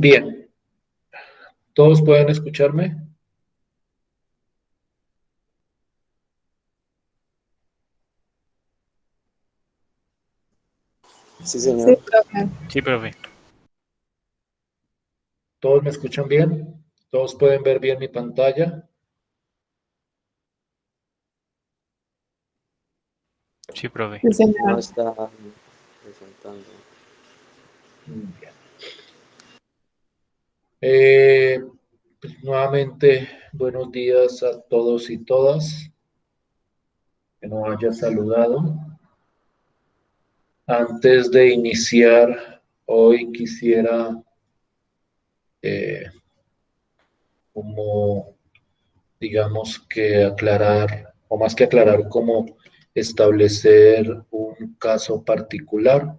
Bien, ¿todos pueden escucharme? Sí, Sí, señor. profe. Sí, profe. ¿Todos me escuchan bien? ¿Todos pueden ver bien mi pantalla? Sí, profe. Sí, No señor. está presentando. Bien. Eh, pues, nuevamente, buenos días a todos y todas. Que nos haya saludado. Antes de iniciar, hoy quisiera, eh, como digamos que aclarar, o más que aclarar, como establecer un caso particular.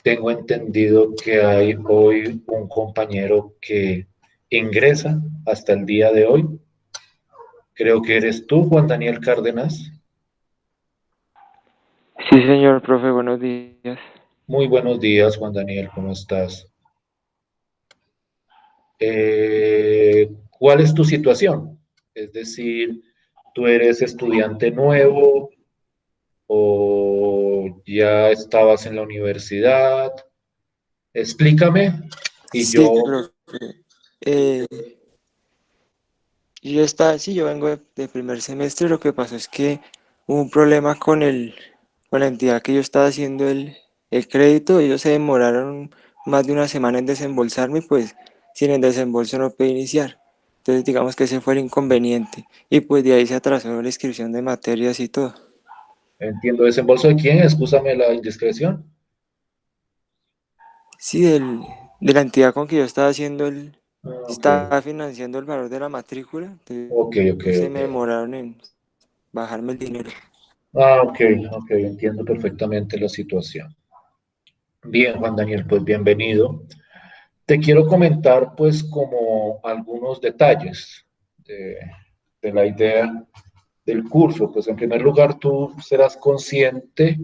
Tengo entendido que hay hoy un compañero que ingresa hasta el día de hoy. Creo que eres tú, Juan Daniel Cárdenas. Sí, señor profe, buenos días. Muy buenos días, Juan Daniel, ¿cómo estás? ¿Cuál es tu situación? Es decir, ¿tú eres estudiante nuevo o ya estabas en la universidad? Explícame y Sí, yo profe. Eh, yo estaba, sí, yo vengo de primer semestre. Lo que pasó es que hubo un problema con la entidad que yo estaba haciendo el crédito. Ellos se demoraron más de una semana en desembolsarme, y pues sin el desembolso no pude iniciar. Entonces digamos que ese fue el inconveniente. Y pues de ahí se atrasó la inscripción de materias y todo. entiendo. ¿Desembolso de quién? Excúsame la indiscreción. Sí, de la entidad con que yo estaba Ah, ok, estaba financiando el valor de la matrícula. Entonces ok, ok, se ok. me demoraron en bajarme el dinero. Ah, ok, ok, entiendo perfectamente la situación. Bien, Juan Daniel, pues bienvenido. Te quiero comentar pues como algunos detalles de, de la idea del curso. Pues en primer lugar, tú serás consciente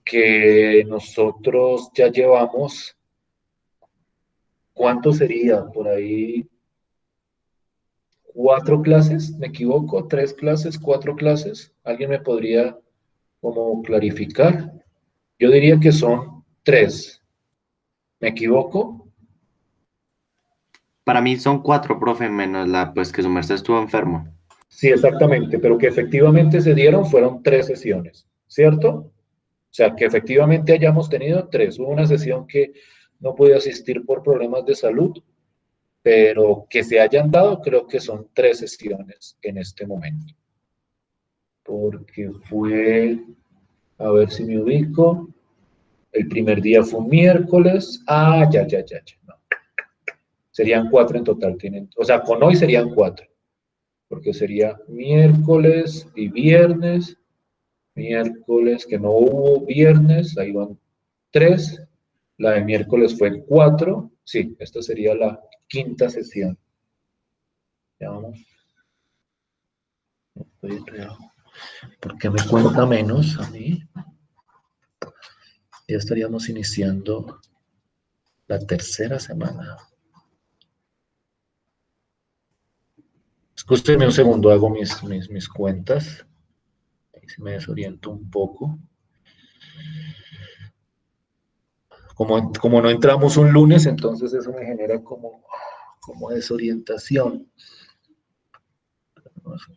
que nosotros ya llevamos, ¿cuánto sería? Por ahí, 4 clases, ¿me equivoco? 3 clases, 4 clases. ¿Alguien me podría como clarificar? Yo diría que son 3. ¿Me equivoco? Para mí son 4, profe, menos la, pues que su merced estuvo enfermo. Sí, exactamente, pero que efectivamente se dieron fueron 3 sesiones, ¿cierto? O sea, que efectivamente hayamos tenido 3. Hubo una sesión que no pude asistir por problemas de salud, pero que se hayan dado, creo que son 3 sesiones en este momento. Porque fue, a ver si me ubico, el primer día fue un miércoles. Ah, ya, no. Serían 4 en total, tienen, o sea, con hoy serían 4, porque sería miércoles y viernes, miércoles que no hubo, viernes, ahí van 3, la de miércoles fue 4, sí, esta sería la quinta sesión. Ya vamos, porque me cuenta menos a mí, ya estaríamos iniciando la tercera semana. Escúcheme un segundo, hago mis cuentas, ahí se me desoriento un poco. Como no entramos un lunes, entonces eso me genera como desorientación.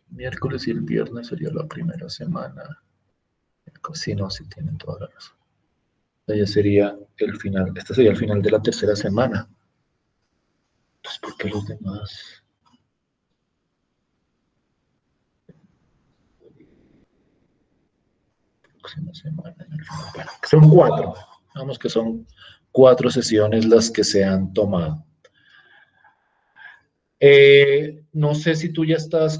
Miércoles y el viernes sería la primera semana. Sí, no, sí tienen toda la razón. Ya sería el final, este sería el final de la tercera semana. Entonces, ¿por qué los demás? Próxima semana, bueno, son 4. Vamos que son 4 sesiones las que se han tomado. No sé si tú ya estás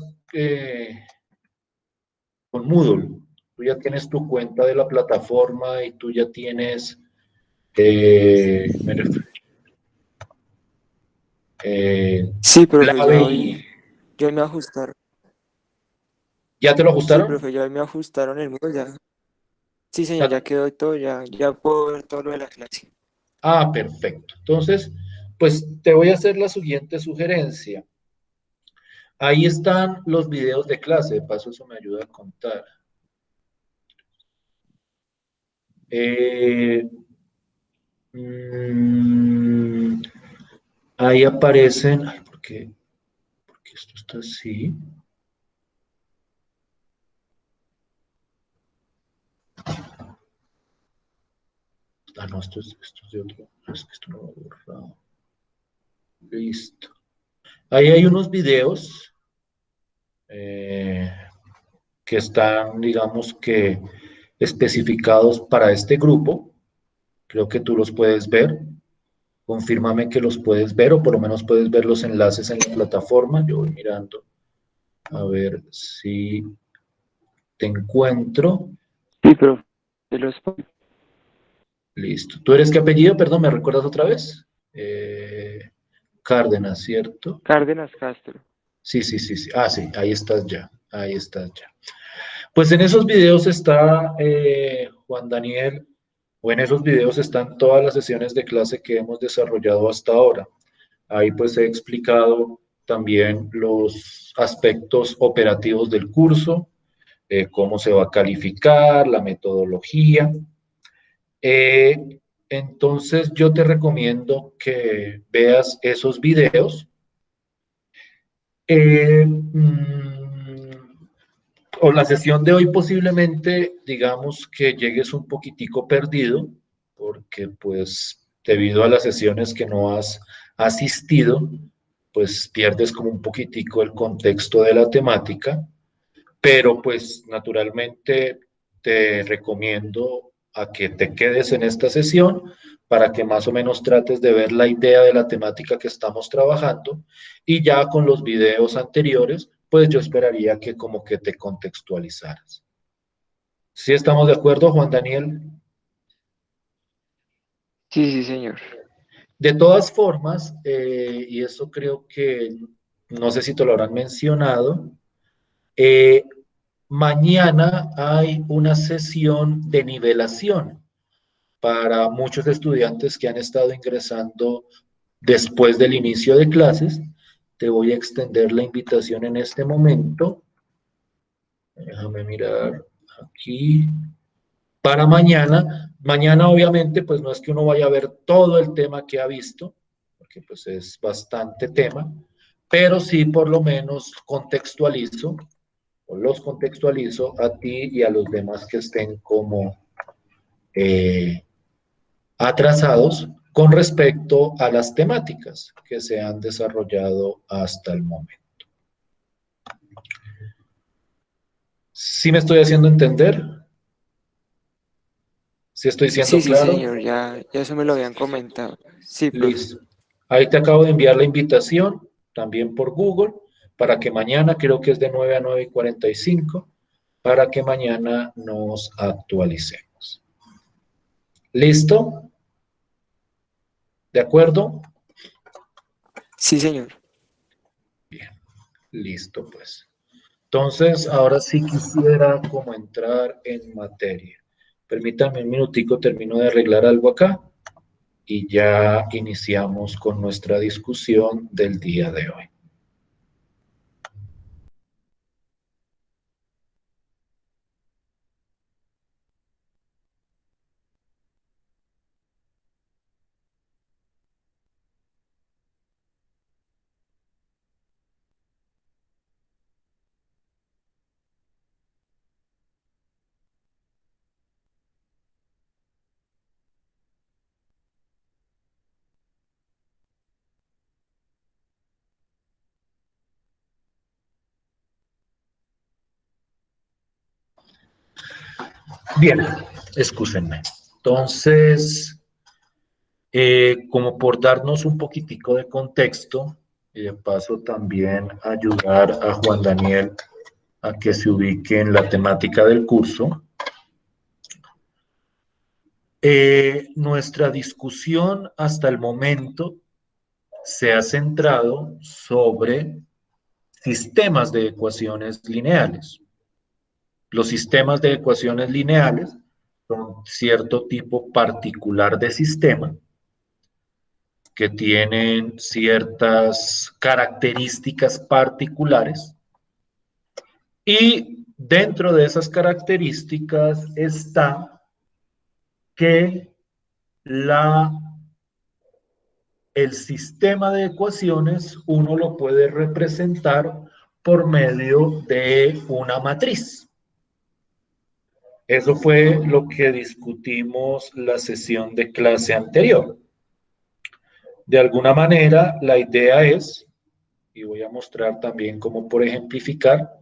con Moodle. Tú ya tienes tu cuenta de la plataforma y tú ya tienes, me refiero, Sí, profe, clave y... ya hoy me ajustaron. ¿Ya te lo Sí, ajustaron? profe, ya hoy me ajustaron el muro, ya. Sí, señor, Ya- ya quedó todo, ya puedo ver todo lo de la clase. Ah, perfecto. Entonces, pues te voy a hacer la siguiente sugerencia. Ahí están los videos de clase, de paso eso me ayuda a contar. Eh, mm, ahí aparecen, ay, ¿por qué esto está así? Ah, no, esto es de otro, es que esto no lo he borrado. Listo. Ahí hay unos videos eh, que están, digamos que, especificados para este grupo. Creo que tú los puedes ver. Confírmame que los puedes ver o por lo menos puedes ver los enlaces en la plataforma. Yo voy mirando a ver si te encuentro. Sí, pero de los Listo. ¿Tú eres qué apellido? Perdón, ¿me recuerdas otra vez? Cárdenas, ¿cierto? Cárdenas Castro. Sí, sí, sí, sí. Ah, sí, ahí estás ya. Ahí estás ya. Pues en esos videos está Juan Daniel, o en esos videos están todas las sesiones de clase que hemos desarrollado hasta ahora. Ahí pues he explicado también los aspectos operativos del curso, cómo se va a calificar, la metodología. Eh, entonces yo te recomiendo que veas esos videos. O la sesión de hoy posiblemente, digamos que llegues un poquitico perdido, porque pues debido a las sesiones que no has asistido, pues pierdes como un poquitico el contexto de la temática, pero pues naturalmente te recomiendo a que te quedes en esta sesión para que más o menos trates de ver la idea de la temática que estamos trabajando y ya con los videos anteriores, pues yo esperaría que como que te contextualizaras. ¿Sí estamos de acuerdo, Juan Daniel? Sí, sí, señor. De todas formas, y eso creo que no sé si te lo habrán mencionado, eh, mañana hay una sesión de nivelación para muchos estudiantes que han estado ingresando después del inicio de clases. Te voy a extender la invitación en este momento. Déjame mirar aquí. Para mañana. Mañana obviamente pues no es que uno vaya a ver todo el tema que ha visto, porque pues es bastante tema, pero sí por lo menos contextualizo o los contextualizo a ti y a los demás que estén como eh, atrasados con respecto a las temáticas que se han desarrollado hasta el momento. ¿Sí me estoy haciendo entender? ¿Sí estoy siendo Sí, sí, claro? señor, ya eso me lo habían comentado. Sí, profe. Listo. Ahí te acabo de enviar la invitación, también por Google, para que mañana, creo que es de 9 a 9:45, para que mañana nos actualicemos. ¿Listo? ¿De acuerdo? Sí, señor. Bien, listo pues. Entonces, ahora sí quisiera como entrar en materia. Permítanme un minutico, termino de arreglar algo acá y ya iniciamos con nuestra discusión del día de hoy. Bien, excúsenme. Entonces, como por darnos un poquitico de contexto y de paso también ayudar a Juan Daniel a que se ubique en la temática del curso, nuestra discusión hasta el momento se ha centrado sobre sistemas de ecuaciones lineales. Los sistemas de ecuaciones lineales son cierto tipo particular de sistema que tienen ciertas características particulares y dentro de esas características está que el sistema de ecuaciones uno lo puede representar por medio de una matriz. Eso fue lo que discutimos la sesión de clase anterior. De alguna manera, la idea es, y voy a mostrar también cómo por ejemplificar,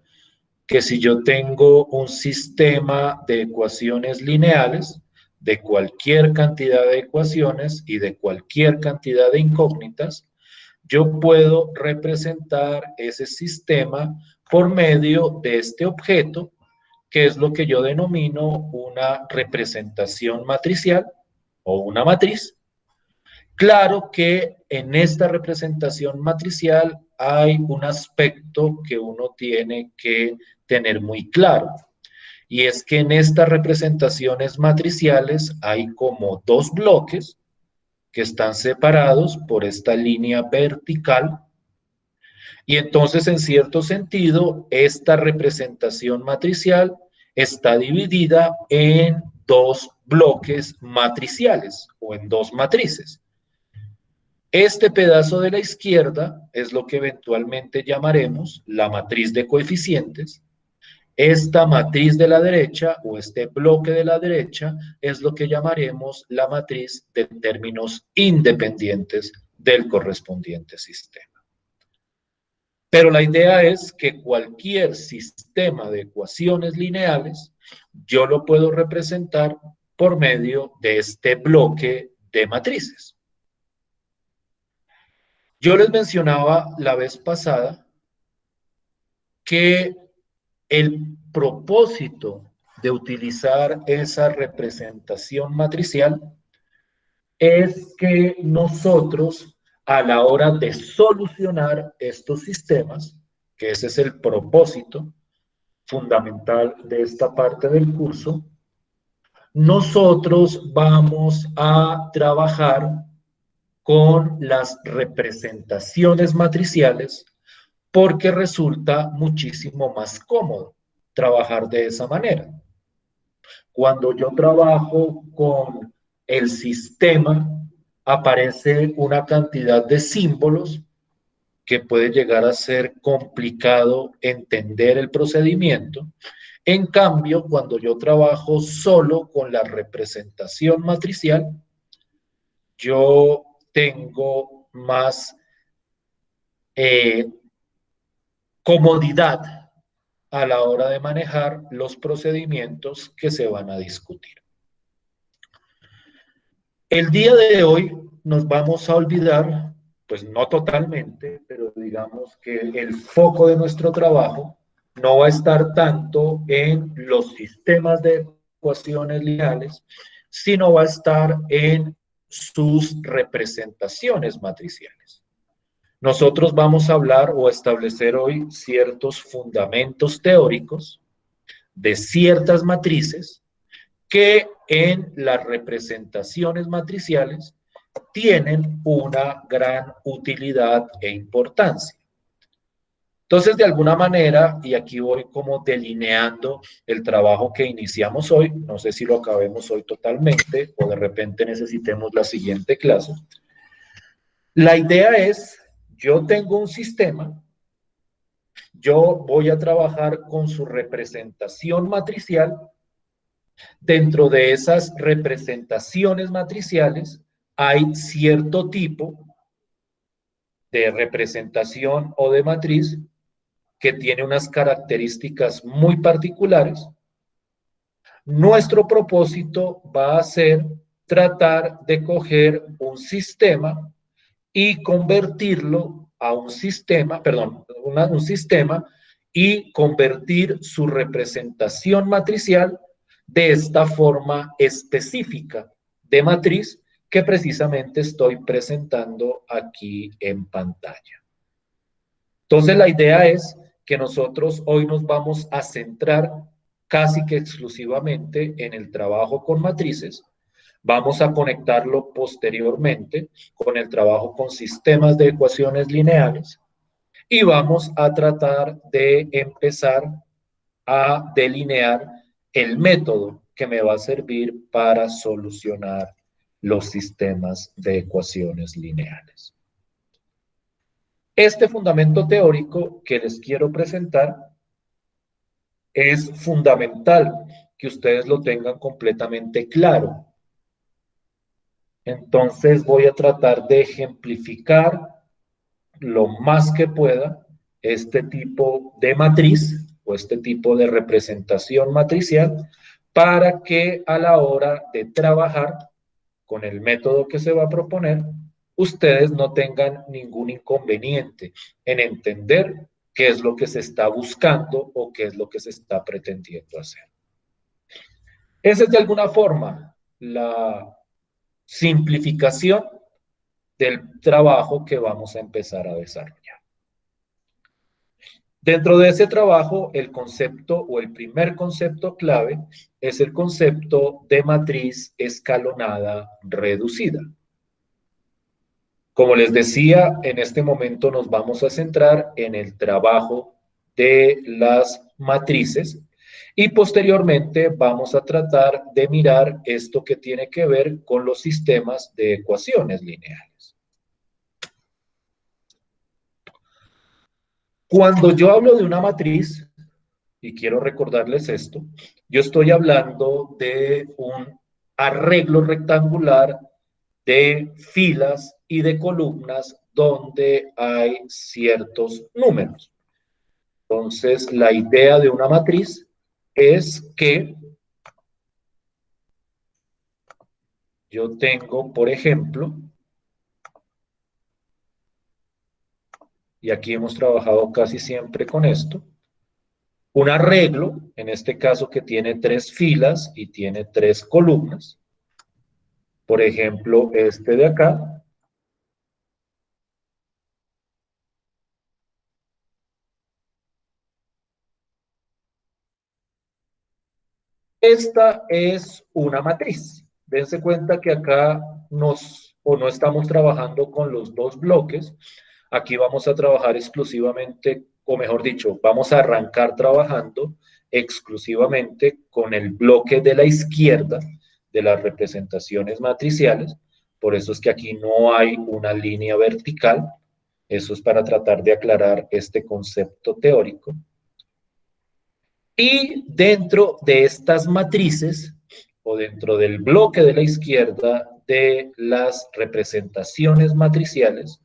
que si yo tengo un sistema de ecuaciones lineales, de cualquier cantidad de ecuaciones y de cualquier cantidad de incógnitas, yo puedo representar ese sistema por medio de este objeto, que es lo que yo denomino una representación matricial o una matriz. Claro que en esta representación matricial hay un aspecto que uno tiene que tener muy claro, y es que en estas representaciones matriciales hay como dos bloques que están separados por esta línea vertical, y entonces en cierto sentido esta representación matricial está dividida en dos bloques matriciales o en dos matrices. Este pedazo de la izquierda es lo que eventualmente llamaremos la matriz de coeficientes. Esta matriz de la derecha o este bloque de la derecha es lo que llamaremos la matriz de términos independientes del correspondiente sistema. Pero la idea es que cualquier sistema de ecuaciones lineales yo lo puedo representar por medio de este bloque de matrices. Yo les mencionaba la vez pasada que el propósito de utilizar esa representación matricial es que nosotros, a la hora de solucionar estos sistemas, que ese es el propósito fundamental de esta parte del curso, nosotros vamos a trabajar con las representaciones matriciales porque resulta muchísimo más cómodo trabajar de esa manera. Cuando yo trabajo con el sistema, aparece una cantidad de símbolos que puede llegar a ser complicado entender el procedimiento. En cambio, cuando yo trabajo solo con la representación matricial, yo tengo más comodidad a la hora de manejar los procedimientos que se van a discutir. El día de hoy nos vamos a olvidar, pues no totalmente, pero digamos que el foco de nuestro trabajo no va a estar tanto en los sistemas de ecuaciones lineales, sino va a estar en sus representaciones matriciales. Nosotros vamos a hablar o establecer hoy ciertos fundamentos teóricos de ciertas matrices que en las representaciones matriciales tienen una gran utilidad e importancia. Entonces, de alguna manera, y aquí voy como delineando el trabajo que iniciamos hoy, no sé si lo acabemos hoy totalmente o de repente necesitemos la siguiente clase. La idea es, yo tengo un sistema, yo voy a trabajar con su representación matricial. Dentro de esas representaciones matriciales hay cierto tipo de representación o de matriz que tiene unas características muy particulares. Nuestro propósito va a ser tratar de coger un sistema y convertirlo a un sistema, un sistema y convertir su representación matricial de esta forma específica de matriz que precisamente estoy presentando aquí en pantalla. Entonces la idea es que nosotros hoy nos vamos a centrar casi que exclusivamente en el trabajo con matrices. Vamos a conectarlo posteriormente con el trabajo con sistemas de ecuaciones lineales y vamos a tratar de empezar a delinear el método que me va a servir para solucionar los sistemas de ecuaciones lineales. Este fundamento teórico que les quiero presentar es fundamental que ustedes lo tengan completamente claro. Entonces voy a tratar de ejemplificar lo más que pueda este tipo de matriz o este tipo de representación matricial para que a la hora de trabajar con el método que se va a proponer, ustedes no tengan ningún inconveniente en entender qué es lo que se está buscando o qué es lo que se está pretendiendo hacer. Esa es de alguna forma la simplificación del trabajo que vamos a empezar a desarrollar. Dentro de ese trabajo, el concepto o el primer concepto clave es el concepto de matriz escalonada reducida. Como les decía, en este momento nos vamos a centrar en el trabajo de las matrices y posteriormente vamos a tratar de mirar esto que tiene que ver con los sistemas de ecuaciones lineales. Cuando yo hablo de una matriz, y quiero recordarles esto, yo estoy hablando de un arreglo rectangular de filas y de columnas donde hay ciertos números. Entonces, la idea de una matriz es que yo tengo, por ejemplo, y aquí hemos trabajado casi siempre con esto, un arreglo, en este caso que tiene 3 filas y tiene 3 columnas. Por ejemplo, este de acá. Esta es una matriz. Dense cuenta que acá no estamos trabajando con los 2 bloques. Aquí vamos a trabajar exclusivamente, o mejor dicho, vamos a arrancar trabajando exclusivamente con el bloque de la izquierda de las representaciones matriciales. Por eso es que aquí no hay una línea vertical. Eso es para tratar de aclarar este concepto teórico. Y dentro de estas matrices, o dentro del bloque de la izquierda de las representaciones matriciales,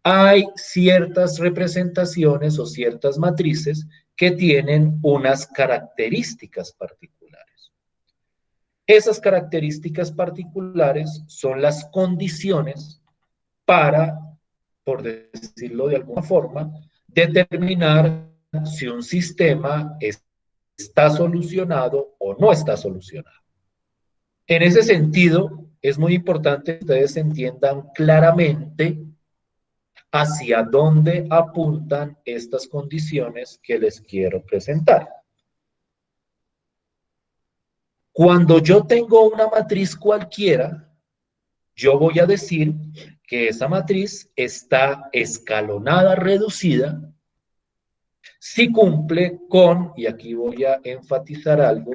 hay ciertas representaciones o ciertas matrices que tienen unas características particulares. Esas características particulares son las condiciones para, por decirlo de alguna forma, determinar si un sistema está solucionado o no está solucionado. En ese sentido, es muy importante que ustedes entiendan claramente hacia dónde apuntan estas condiciones que les quiero presentar. Cuando yo tengo una matriz cualquiera, yo voy a decir que esa matriz está escalonada reducida si cumple con, y aquí voy a enfatizar algo,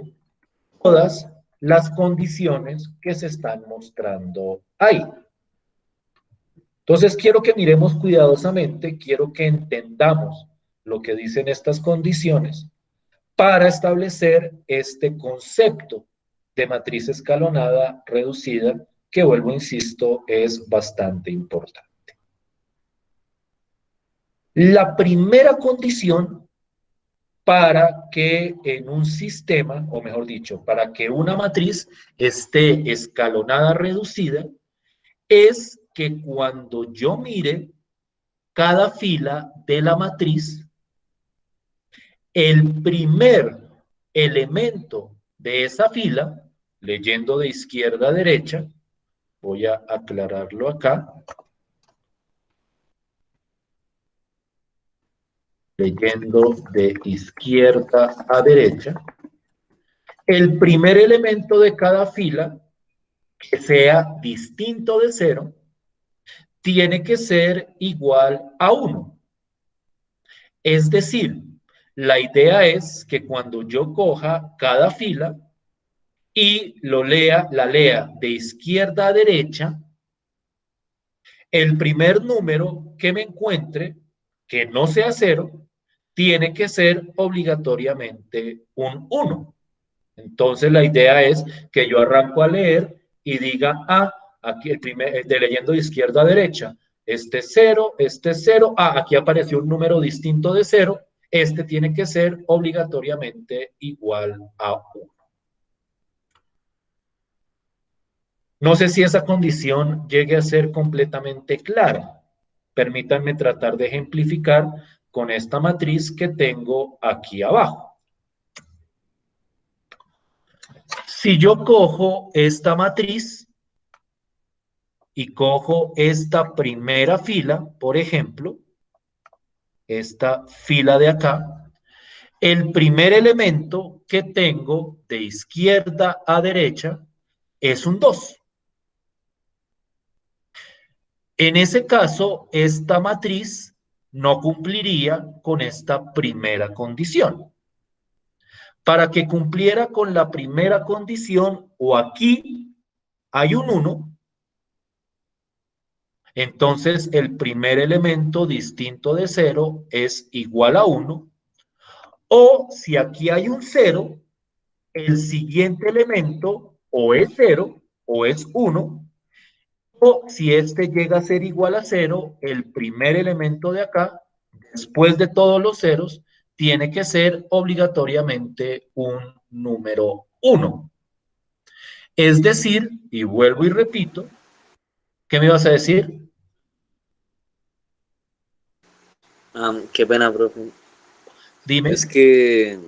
todas las condiciones que se están mostrando ahí. Entonces, quiero que miremos cuidadosamente, quiero que entendamos lo que dicen estas condiciones para establecer este concepto de matriz escalonada reducida, que vuelvo, insisto, es bastante importante. La primera condición para que en un sistema, o mejor dicho, para que una matriz esté escalonada reducida, es que cuando yo mire cada fila de la matriz, el primer elemento de esa fila, leyendo de izquierda a derecha, voy a aclararlo acá, leyendo de izquierda a derecha, el primer elemento de cada fila que sea distinto de 0 tiene que ser igual a 1. Es decir, la idea es que cuando yo coja cada fila y la lea de izquierda a derecha, el primer número que me encuentre, que no sea 0, tiene que ser obligatoriamente un 1. Entonces la idea es que yo arranco a leer y diga, aquí de leyendo de izquierda a derecha, este es 0, este es 0, aquí apareció un número distinto de 0, este tiene que ser obligatoriamente igual a 1. No sé si esa condición llegue a ser completamente clara. Permítanme tratar de ejemplificar con esta matriz que tengo aquí abajo. Si yo cojo esta matriz y cojo esta primera fila, por ejemplo, esta fila de acá, el primer elemento que tengo de izquierda a derecha es un 2. En ese caso, esta matriz no cumpliría con esta primera condición. Para que cumpliera con la primera condición, o aquí hay un 1, entonces el primer elemento distinto de 0 es igual a 1, o si aquí hay un 0, el siguiente elemento o es 0 o es 1, o si este llega a ser igual a 0, el primer elemento de acá, después de todos los ceros, tiene que ser obligatoriamente un número 1. Es decir, y vuelvo y repito, ¿qué me ibas a decir? Qué pena, profe. Dime. Es que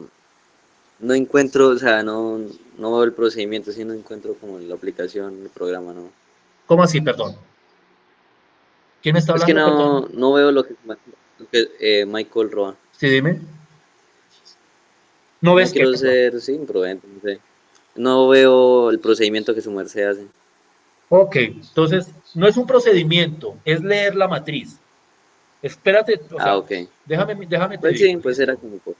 no encuentro, o sea, no veo el procedimiento, sí no encuentro como la aplicación, el programa, no. ¿Cómo así, perdón? ¿Quién está Es que hablando, perdón? no veo lo que Michael Roa. Sí, dime. ¿No No ves qué, quiero perdón? ser, sí, imprudente, no sé. No veo el procedimiento que su merced hace. Ok, entonces, no es un procedimiento, es leer la matriz. Espérate, o sea, Ok. déjame te Pues sí, digo, pues era ¿listo? como por...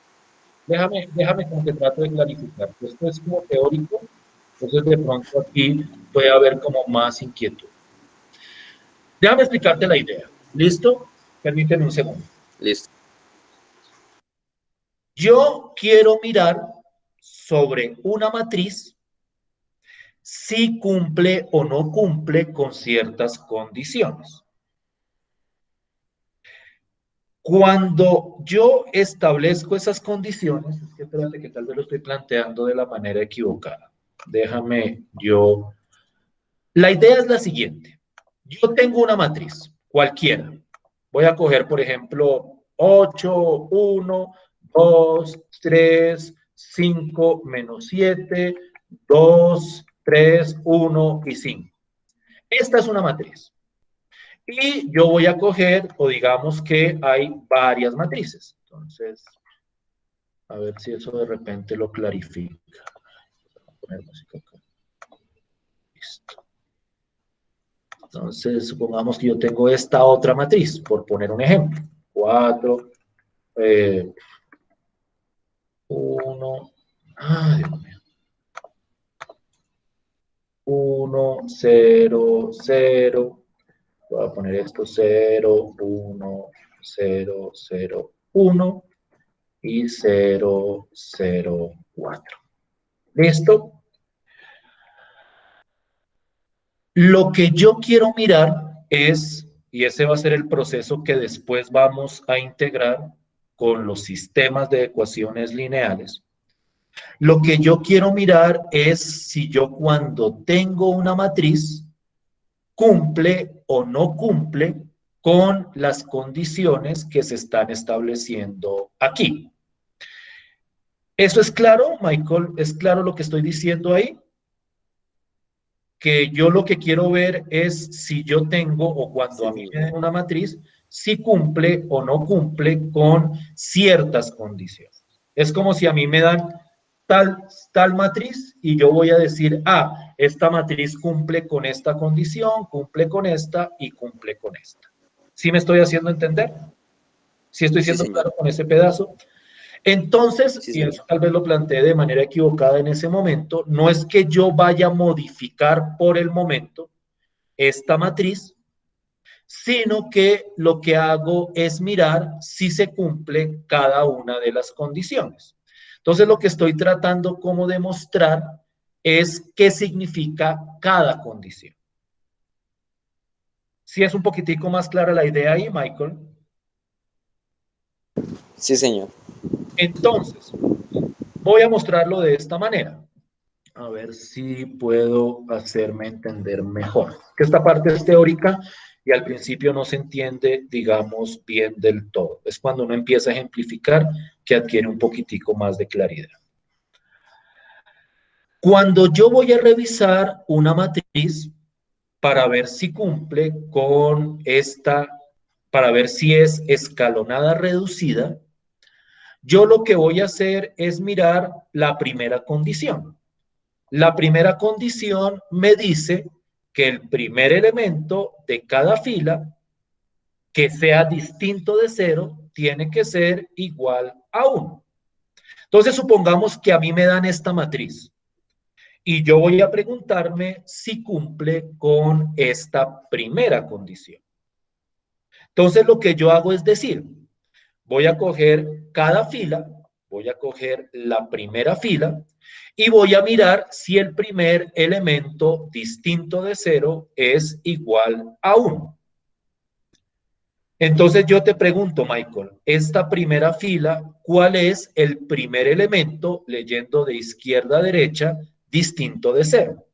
Déjame como que trato de clarificar. Esto es como teórico, entonces de pronto aquí puede haber como más inquietud. Déjame explicarte la idea. ¿Listo? Permíteme un segundo. Listo. Yo quiero mirar sobre una matriz si cumple o no cumple con ciertas condiciones. Cuando yo establezco esas condiciones, es que espérate que tal vez lo estoy planteando de la manera equivocada. Déjame yo. La idea es la siguiente. Yo tengo una matriz, cualquiera. Voy a coger, por ejemplo, 8, 1, 2, 3, 5, menos 7, 2, 3, 1 y 5. Esta es una matriz. Y yo voy a coger, o digamos que hay varias matrices. Entonces, a ver si eso de repente lo clarifica. Voy a poner música acá. Listo. Entonces, supongamos que yo tengo esta otra matriz, por poner un ejemplo. 4, 1, Dios mío. 1, 0, 0. Voy a poner esto 0, 1, 0, 0, 1 y 0, 0, 4. ¿Listo? Lo que yo quiero mirar es, y ese va a ser el proceso que después vamos a integrar con los sistemas de ecuaciones lineales. Lo que yo quiero mirar es si yo cuando tengo una matriz cumple o no cumple con las condiciones que se están estableciendo aquí. ¿Eso es claro, Michael? ¿Es claro lo que estoy diciendo ahí? Que yo lo que quiero ver es si yo tengo o cuando a mí me den una matriz, si cumple o no cumple con ciertas condiciones. Es como si a mí me dan tal matriz y yo voy a decir, esta matriz cumple con esta condición, cumple con esta y cumple con esta. ¿Sí me estoy haciendo entender? ¿Sí estoy Sí, siendo señor. claro con ese pedazo? Entonces, Sí, y eso señor. tal vez lo planteé de manera equivocada en ese momento, no es que yo vaya a modificar por el momento esta matriz, sino que lo que hago es mirar si se cumple cada una de las condiciones. Entonces, lo que estoy tratando como demostrar es qué significa cada condición. ¿Sí es un poquitico más clara la idea ahí, Michael? Sí, señor. Entonces, voy a mostrarlo de esta manera. A ver si puedo hacerme entender mejor. Que esta parte es teórica y al principio no se entiende, digamos, bien del todo. Es cuando uno empieza a ejemplificar que adquiere un poquitico más de claridad. Cuando yo voy a revisar una matriz para ver si cumple con esta, para ver si es escalonada reducida, yo lo que voy a hacer es mirar la primera condición. La primera condición me dice que el primer elemento de cada fila que sea distinto de 0 tiene que ser igual a 1. Entonces, supongamos que a mí me dan esta matriz y yo voy a preguntarme si cumple con esta primera condición. Entonces, lo que yo hago es decir, voy a coger cada fila, voy a coger la primera fila y voy a mirar si el primer elemento distinto de 0 es igual a 1. Entonces yo te pregunto, Michael, esta primera fila, ¿cuál es el primer elemento, leyendo de izquierda a derecha, distinto de 0?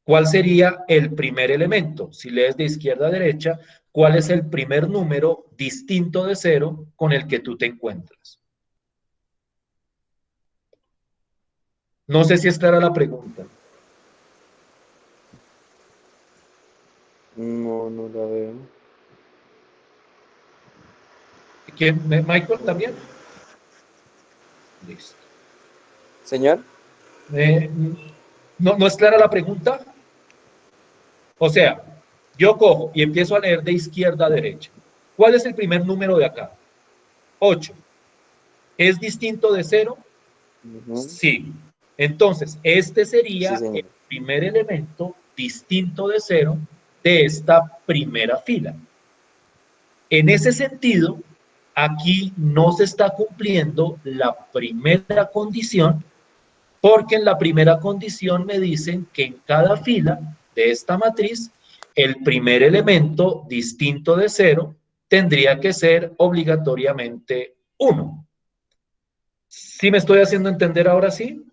¿Cuál sería el primer elemento? Si lees de izquierda a derecha, ¿cuál es el primer número distinto de 0 con el que tú te encuentras? No sé si es clara la pregunta. No, no la veo. ¿Quién? ¿Michael también? Listo. Señor. ¿No es clara la pregunta? O sea, yo cojo y empiezo a leer de izquierda a derecha. ¿Cuál es el primer número de acá? 8. ¿Es distinto de 0? Sí. Entonces, este Sí, sería el señor. primer elemento distinto de 0 de esta primera fila. En ese sentido, aquí no se está cumpliendo la primera condición, porque en la primera condición me dicen que en cada fila de esta matriz, el primer elemento distinto de 0 tendría que ser obligatoriamente 1. ¿Sí me estoy haciendo entender ahora sí?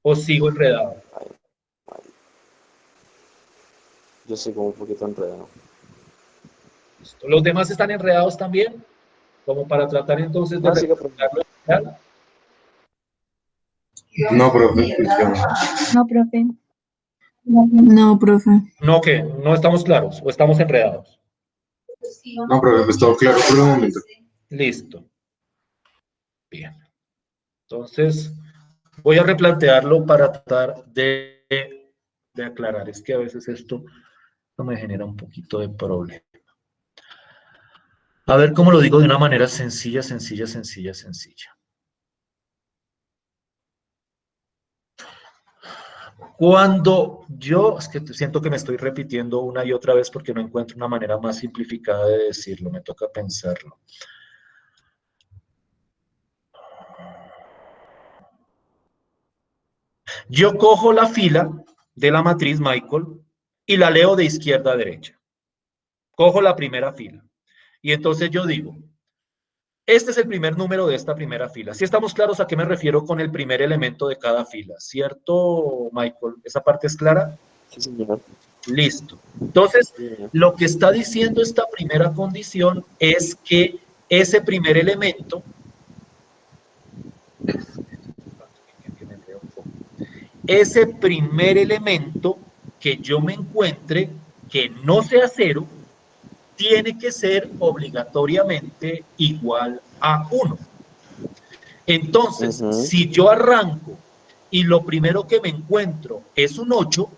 ¿O sigo enredado? Yo soy como un poquito enredado. ¿Listo? ¿Los demás están enredados también? Como para tratar entonces de No, siga, profe. replicarlo en general. No, profe, yo no. No, profe. No, profe. No, que no estamos claros o estamos enredados. No, profe, pues todo claro por el momento. Listo. Bien. Entonces, voy a replantearlo para tratar de aclarar. Es que a veces esto me genera un poquito de problema. A ver cómo lo digo de una manera sencilla. Cuando yo, es que siento que me estoy repitiendo una y otra vez porque no encuentro una manera más simplificada de decirlo, me toca pensarlo. Yo cojo la fila de la matriz Michael y la leo de izquierda a derecha. Cojo la primera fila. Y entonces yo digo, este es el primer número de esta primera fila. Si estamos claros a qué me refiero con el primer elemento de cada fila, ¿cierto, Michael? ¿Esa parte es clara? Sí, señor. Listo. Entonces, Sí, señor. lo que está diciendo esta primera condición es que ese primer elemento, ese primer elemento que yo me encuentre que no sea 0, tiene que ser obligatoriamente igual a 1. Entonces, Ujú. si yo arranco y lo primero que me encuentro es un 8,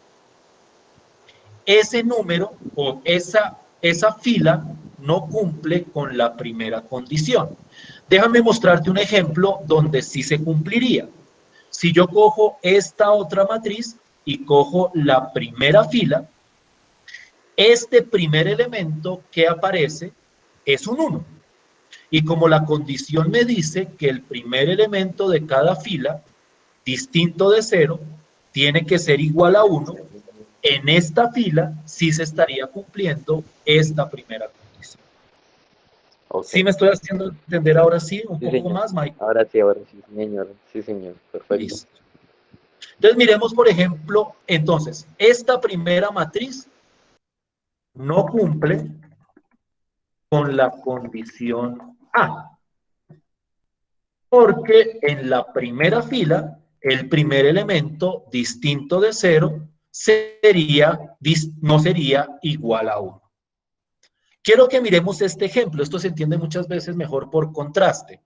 ese número o esa fila no cumple con la primera condición. Déjame mostrarte un ejemplo donde sí se cumpliría. Si yo cojo esta otra matriz y cojo la primera fila, este primer elemento que aparece es un 1. Y como la condición me dice que el primer elemento de cada fila, distinto de 0, tiene que ser igual a 1, en esta fila sí se estaría cumpliendo esta primera condición. Ok. ¿Sí me estoy haciendo entender ahora sí un Sí, poco señor. más, Mike? Ahora sí, señor. Sí, señor. Perfecto. Listo. Entonces miremos, por ejemplo, entonces, esta primera matriz no cumple con la condición A, porque en la primera fila, el primer elemento distinto de 0 no sería igual a 1. Quiero que miremos este ejemplo. Esto se entiende muchas veces mejor por contraste.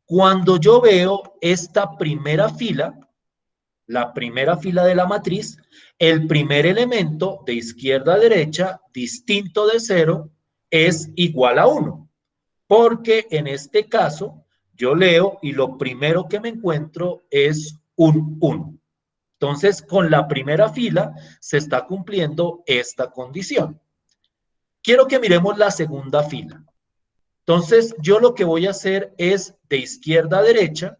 Cuando yo veo esta primera fila, la primera fila de la matriz, el primer elemento de izquierda a derecha, distinto de 0, es igual a 1. Porque en este caso, yo leo y lo primero que me encuentro es un 1. Entonces, con la primera fila se está cumpliendo esta condición. Quiero que miremos la segunda fila. Entonces, yo lo que voy a hacer es de izquierda a derecha,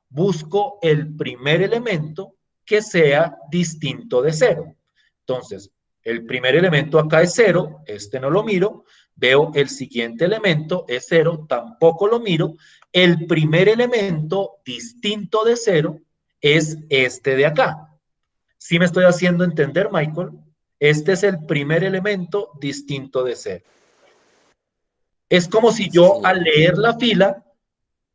busco el primer elemento que sea distinto de 0. Entonces, el primer elemento acá es 0, este no lo miro, veo el siguiente elemento es 0, tampoco lo miro, el primer elemento distinto de 0 es este de acá. ¿Sí me estoy haciendo entender, Michael? Este es el primer elemento distinto de 0. Es como si Sí, yo señor. al leer la fila,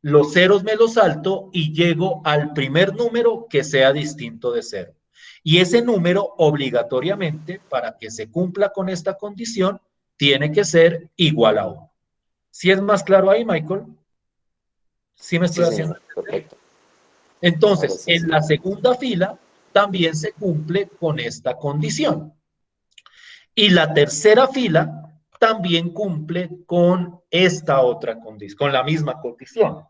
los ceros me los salto y llego al primer número que sea distinto de 0. Y ese número obligatoriamente, para que se cumpla con esta condición, tiene que ser igual a 1. ¿Sí es más claro ahí, Michael? ¿Sí me estoy Sí, haciendo señor. entender? Perfecto. Ahora Entonces, sí, en sí. la segunda fila también se cumple con esta condición. Y la tercera fila también cumple con esta otra condición, con la misma condición.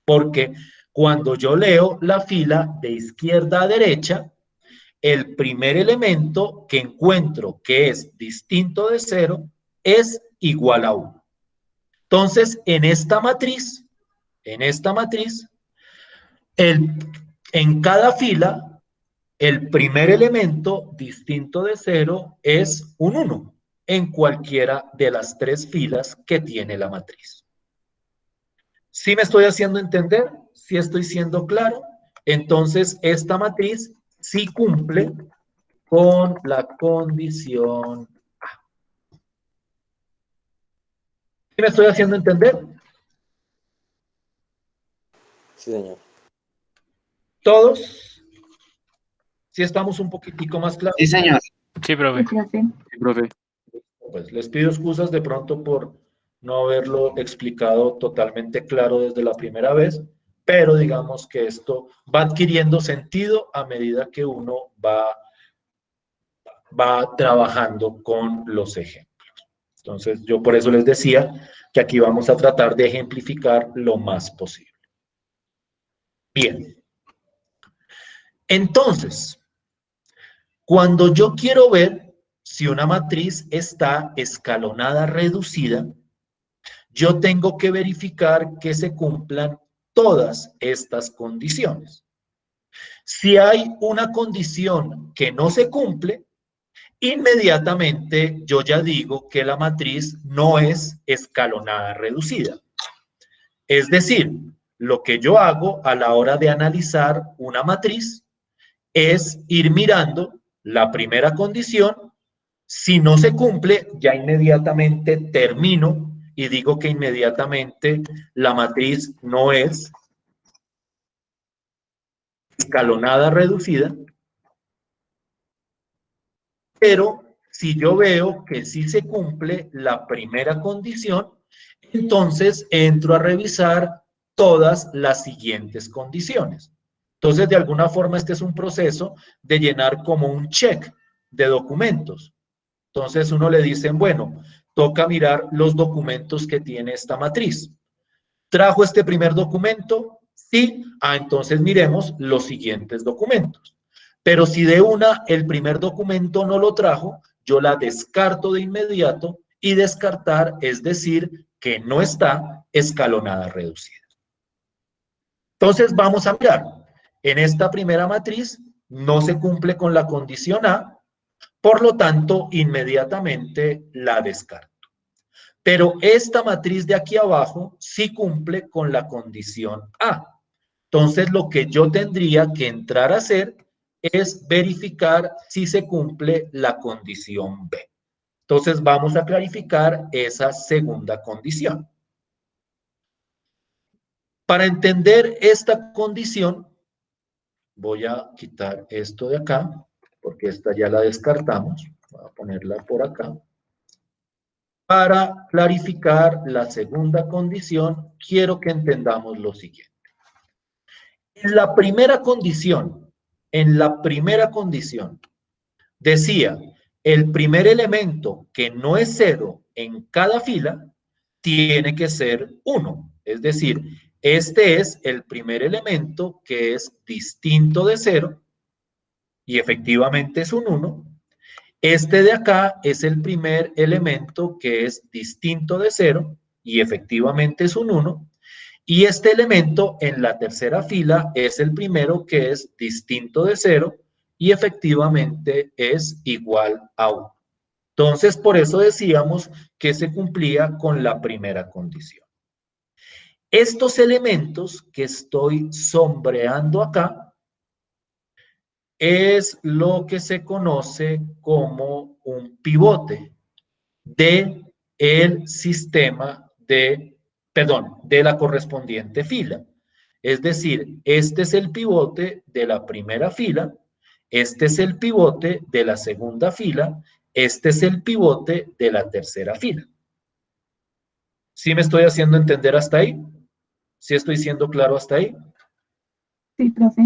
Porque cuando yo leo la fila de izquierda a derecha, el primer elemento que encuentro que es distinto de 0 es igual a 1. Entonces, en esta matriz, en cada fila, el primer elemento distinto de 0 es un 1 en cualquiera de las tres filas que tiene la matriz. ¿Sí me estoy haciendo entender? ¿Sí estoy siendo claro? Entonces, esta matriz sí cumple con la condición A. ¿Sí me estoy haciendo entender? Sí, señor. ¿Todos? ¿Sí estamos un poquitico más claros? Sí, señor. Sí, profe. Sí, profe. Sí, profe. Pues les pido excusas de pronto por no haberlo explicado totalmente claro desde la primera vez, pero digamos que esto va adquiriendo sentido a medida que uno va trabajando con los ejemplos. Entonces, yo por eso les decía que aquí vamos a tratar de ejemplificar lo más posible. Bien. Entonces, cuando yo quiero ver si una matriz está escalonada reducida, yo tengo que verificar que se cumplan todas estas condiciones. Si hay una condición que no se cumple, inmediatamente yo ya digo que la matriz no es escalonada reducida. Es decir, lo que yo hago a la hora de analizar una matriz es ir mirando la primera condición. Si no se cumple, ya inmediatamente termino y digo que inmediatamente la matriz no es escalonada reducida, pero si yo veo que sí se cumple la primera condición, entonces entro a revisar todas las siguientes condiciones. Entonces, de alguna forma, este es un proceso de llenar como un check de documentos. Entonces, uno le dice, bueno, toca mirar los documentos que tiene esta matriz. ¿Trajo este primer documento? Sí. Entonces miremos los siguientes documentos. Pero si de una el primer documento no lo trajo, yo la descarto de inmediato, y descartar es decir que no está escalonada reducida. Entonces vamos a mirar. En esta primera matriz no se cumple con la condición A, por lo tanto inmediatamente la descarto. Pero esta matriz de aquí abajo sí cumple con la condición A. Entonces, lo que yo tendría que entrar a hacer es verificar si se cumple la condición B. Entonces, vamos a clarificar esa segunda condición. Para entender esta condición, voy a quitar esto de acá, porque esta ya la descartamos. Voy a ponerla por acá. Para clarificar la segunda condición, quiero que entendamos lo siguiente. En la primera condición, decía, el primer elemento que no es 0 en cada fila tiene que ser 1. Es decir, este es el primer elemento que es distinto de 0 y efectivamente es un 1. Este de acá es el primer elemento que es distinto de 0 y efectivamente es un 1. Y este elemento en la tercera fila es el primero que es distinto de 0 y efectivamente es igual a 1. Entonces, por eso decíamos que se cumplía con la primera condición. Estos elementos que estoy sombreando acá es lo que se conoce como un pivote de el sistema de la correspondiente fila. Es decir, este es el pivote de la primera fila, este es el pivote de la segunda fila, este es el pivote de la tercera fila. ¿Sí me estoy haciendo entender hasta ahí? ¿Sí estoy siendo claro hasta ahí? Sí, profe.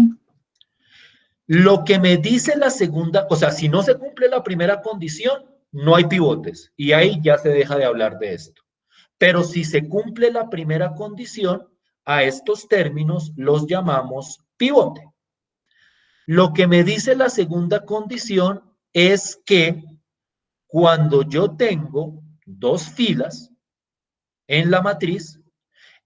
Lo que me dice la segunda, o sea, si no se cumple la primera condición, no hay pivotes, y ahí ya se deja de hablar de esto. Pero si se cumple la primera condición, a estos términos los llamamos pivote. Lo que me dice la segunda condición es que cuando yo tengo dos filas en la matriz,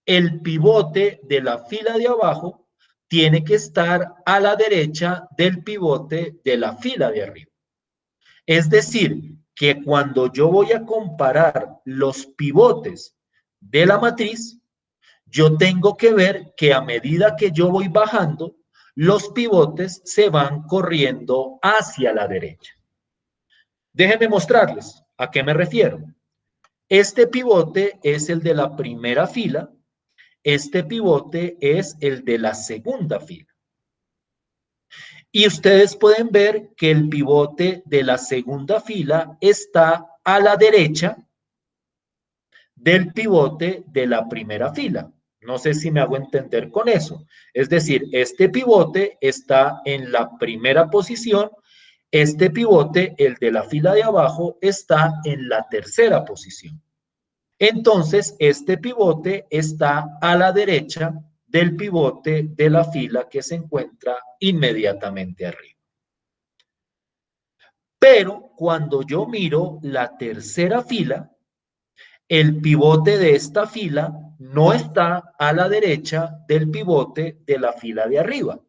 el pivote de la fila de abajo tiene que estar a la derecha del pivote de la fila de arriba. Es decir, que cuando yo voy a comparar los pivotes de la matriz, yo tengo que ver que a medida que yo voy bajando, los pivotes se van corriendo hacia la derecha. Déjenme mostrarles a qué me refiero. Este pivote es el de la primera fila, este pivote es el de la segunda fila. Y ustedes pueden ver que el pivote de la segunda fila está a la derecha del pivote de la primera fila. No sé si me hago entender con eso. Es decir, este pivote está en la primera posición, este pivote, el de la fila de abajo, está en la tercera posición. Entonces, este pivote está a la derecha del pivote de la fila que se encuentra inmediatamente arriba. Pero cuando yo miro la tercera fila, el pivote de esta fila no está a la derecha del pivote de la fila de arriba.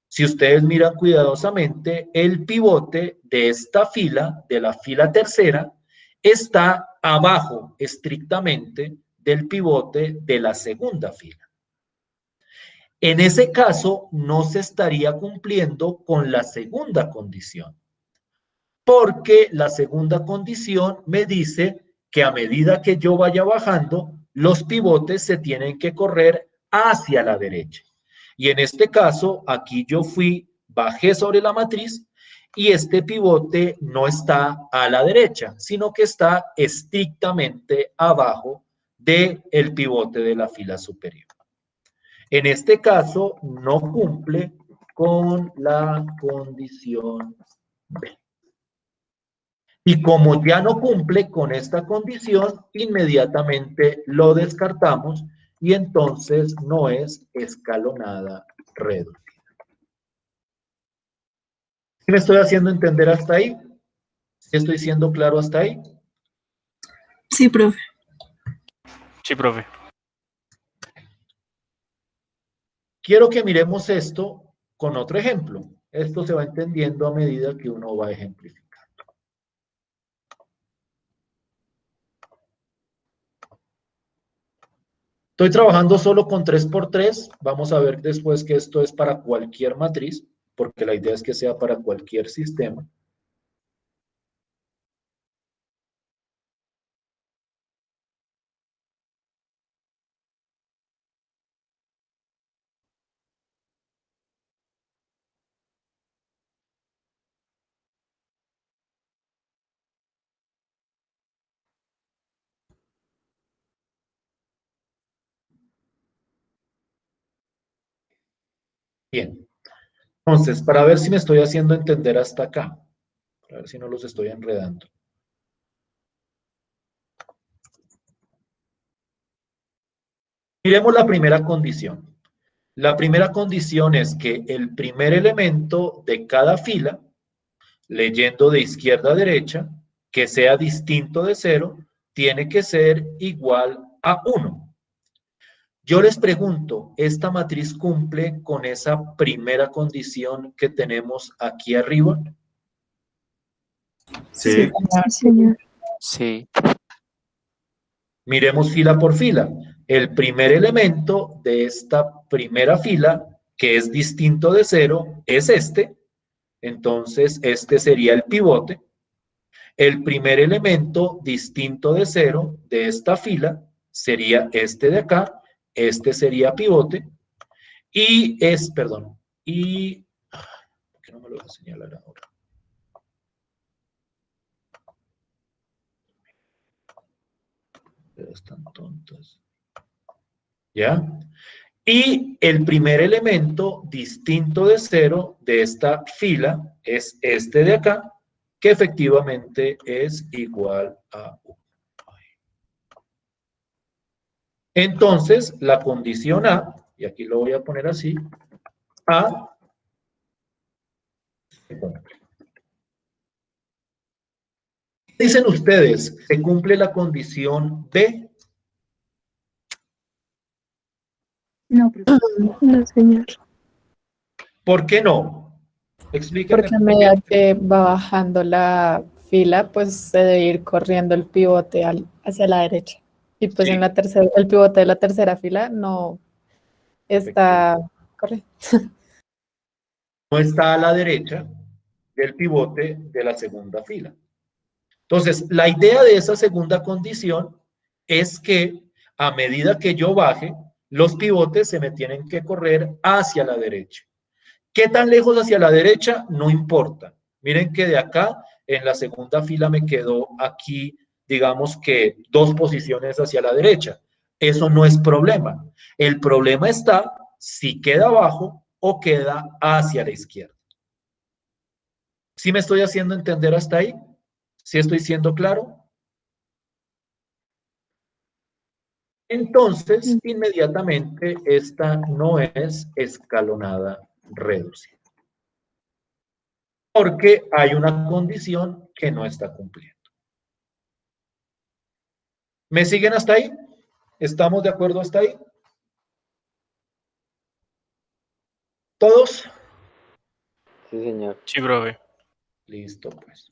Si ustedes miran cuidadosamente, el pivote de esta fila, de la fila tercera, está abajo estrictamente del pivote de la segunda fila. En ese caso, no se estaría cumpliendo con la segunda condición, porque la segunda condición me dice que a medida que yo vaya bajando, los pivotes se tienen que correr hacia la derecha. Y en este caso, aquí yo bajé sobre la matriz y este pivote no está a la derecha, sino que está estrictamente abajo del pivote de la fila superior. En este caso, no cumple con la condición B. Y como ya no cumple con esta condición, inmediatamente lo descartamos y entonces no es escalonada reducida. ¿Sí me estoy haciendo entender hasta ahí? ¿Sí estoy siendo claro hasta ahí? Sí, profe. Sí, profe. Quiero que miremos esto con otro ejemplo. Esto se va entendiendo a medida que uno va ejemplificando. Estoy trabajando solo con 3×3. Vamos a ver después que esto es para cualquier matriz, porque la idea es que sea para cualquier sistema. Bien. Entonces, para ver si me estoy haciendo entender hasta acá, para ver si no los estoy enredando. Miremos la primera condición. La primera condición es que el primer elemento de cada fila, leyendo de izquierda a derecha, que sea distinto de 0, tiene que ser igual a 1. Yo les pregunto, ¿esta matriz cumple con esa primera condición que tenemos aquí arriba? Sí. Sí, señor. Sí. Miremos fila por fila. El primer elemento de esta primera fila, que es distinto de 0, es este. Entonces, este sería el pivote. El primer elemento distinto de 0 de esta fila sería este de acá. Este sería pivote. ¿Por qué no me lo voy a señalar ahora? Pero están tontas. ¿Ya? Y el primer elemento distinto de 0 de esta fila es este de acá, que efectivamente es igual a 1. Entonces, la condición A, y aquí lo voy a poner así, A se cumple. ¿Qué dicen ustedes? ¿Se cumple la condición B? No, profe. No, señor. ¿Por qué no? Explíquenme Porque a por qué. medida que va bajando la fila, pues se debe ir corriendo el pivote hacia la derecha. Y pues Sí. en la tercera, el pivote de la tercera fila no está correcto. No está a la derecha del pivote de la segunda fila. Entonces, la idea de esa segunda condición es que a medida que yo baje, los pivotes se me tienen que correr hacia la derecha. ¿Qué tan lejos hacia la derecha? No importa. Miren que de acá, en la segunda fila me quedó aquí, digamos que 2 posiciones hacia la derecha. Eso no es problema. El problema está si queda abajo o queda hacia la izquierda. ¿Sí me estoy haciendo entender hasta ahí? ¿Sí estoy siendo claro? Entonces, inmediatamente, esta no es escalonada reducida. Porque hay una condición que no está cumpliendo. ¿Me siguen hasta ahí? ¿Estamos de acuerdo hasta ahí? ¿Todos? Sí, señor. Sí, profe. Listo, pues.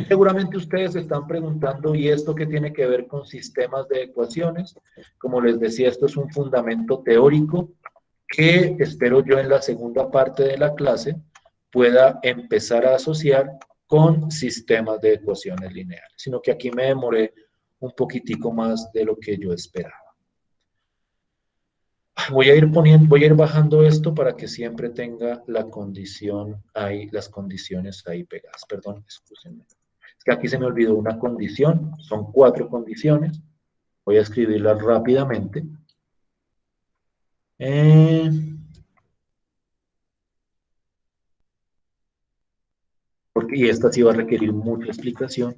Seguramente ustedes se están preguntando, ¿y esto qué tiene que ver con sistemas de ecuaciones? Como les decía, esto es un fundamento teórico que espero yo en la segunda parte de la clase pueda empezar a asociar con sistemas de ecuaciones lineales, sino que aquí me demoré un poquitico más de lo que yo esperaba. Voy a ir bajando esto para que siempre tenga la condición ahí, las condiciones ahí pegadas. Perdón, excúsenme. Es que aquí se me olvidó una condición, son 4 condiciones. Voy a escribirlas rápidamente. Eh, y esta sí va a requerir mucha explicación.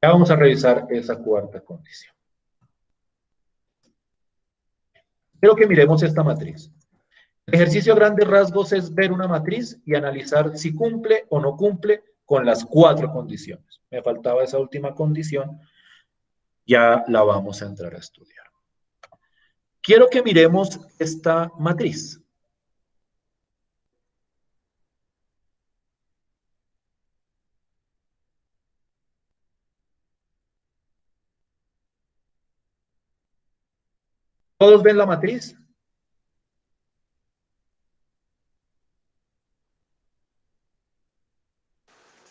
Ya vamos a revisar esa cuarta condición. Quiero que miremos esta matriz. El ejercicio a grandes rasgos es ver una matriz y analizar si cumple o no cumple con las cuatro condiciones. Me faltaba esa última condición, ya la vamos a entrar a estudiar. Quiero que miremos esta matriz. ¿Todos ven la matriz?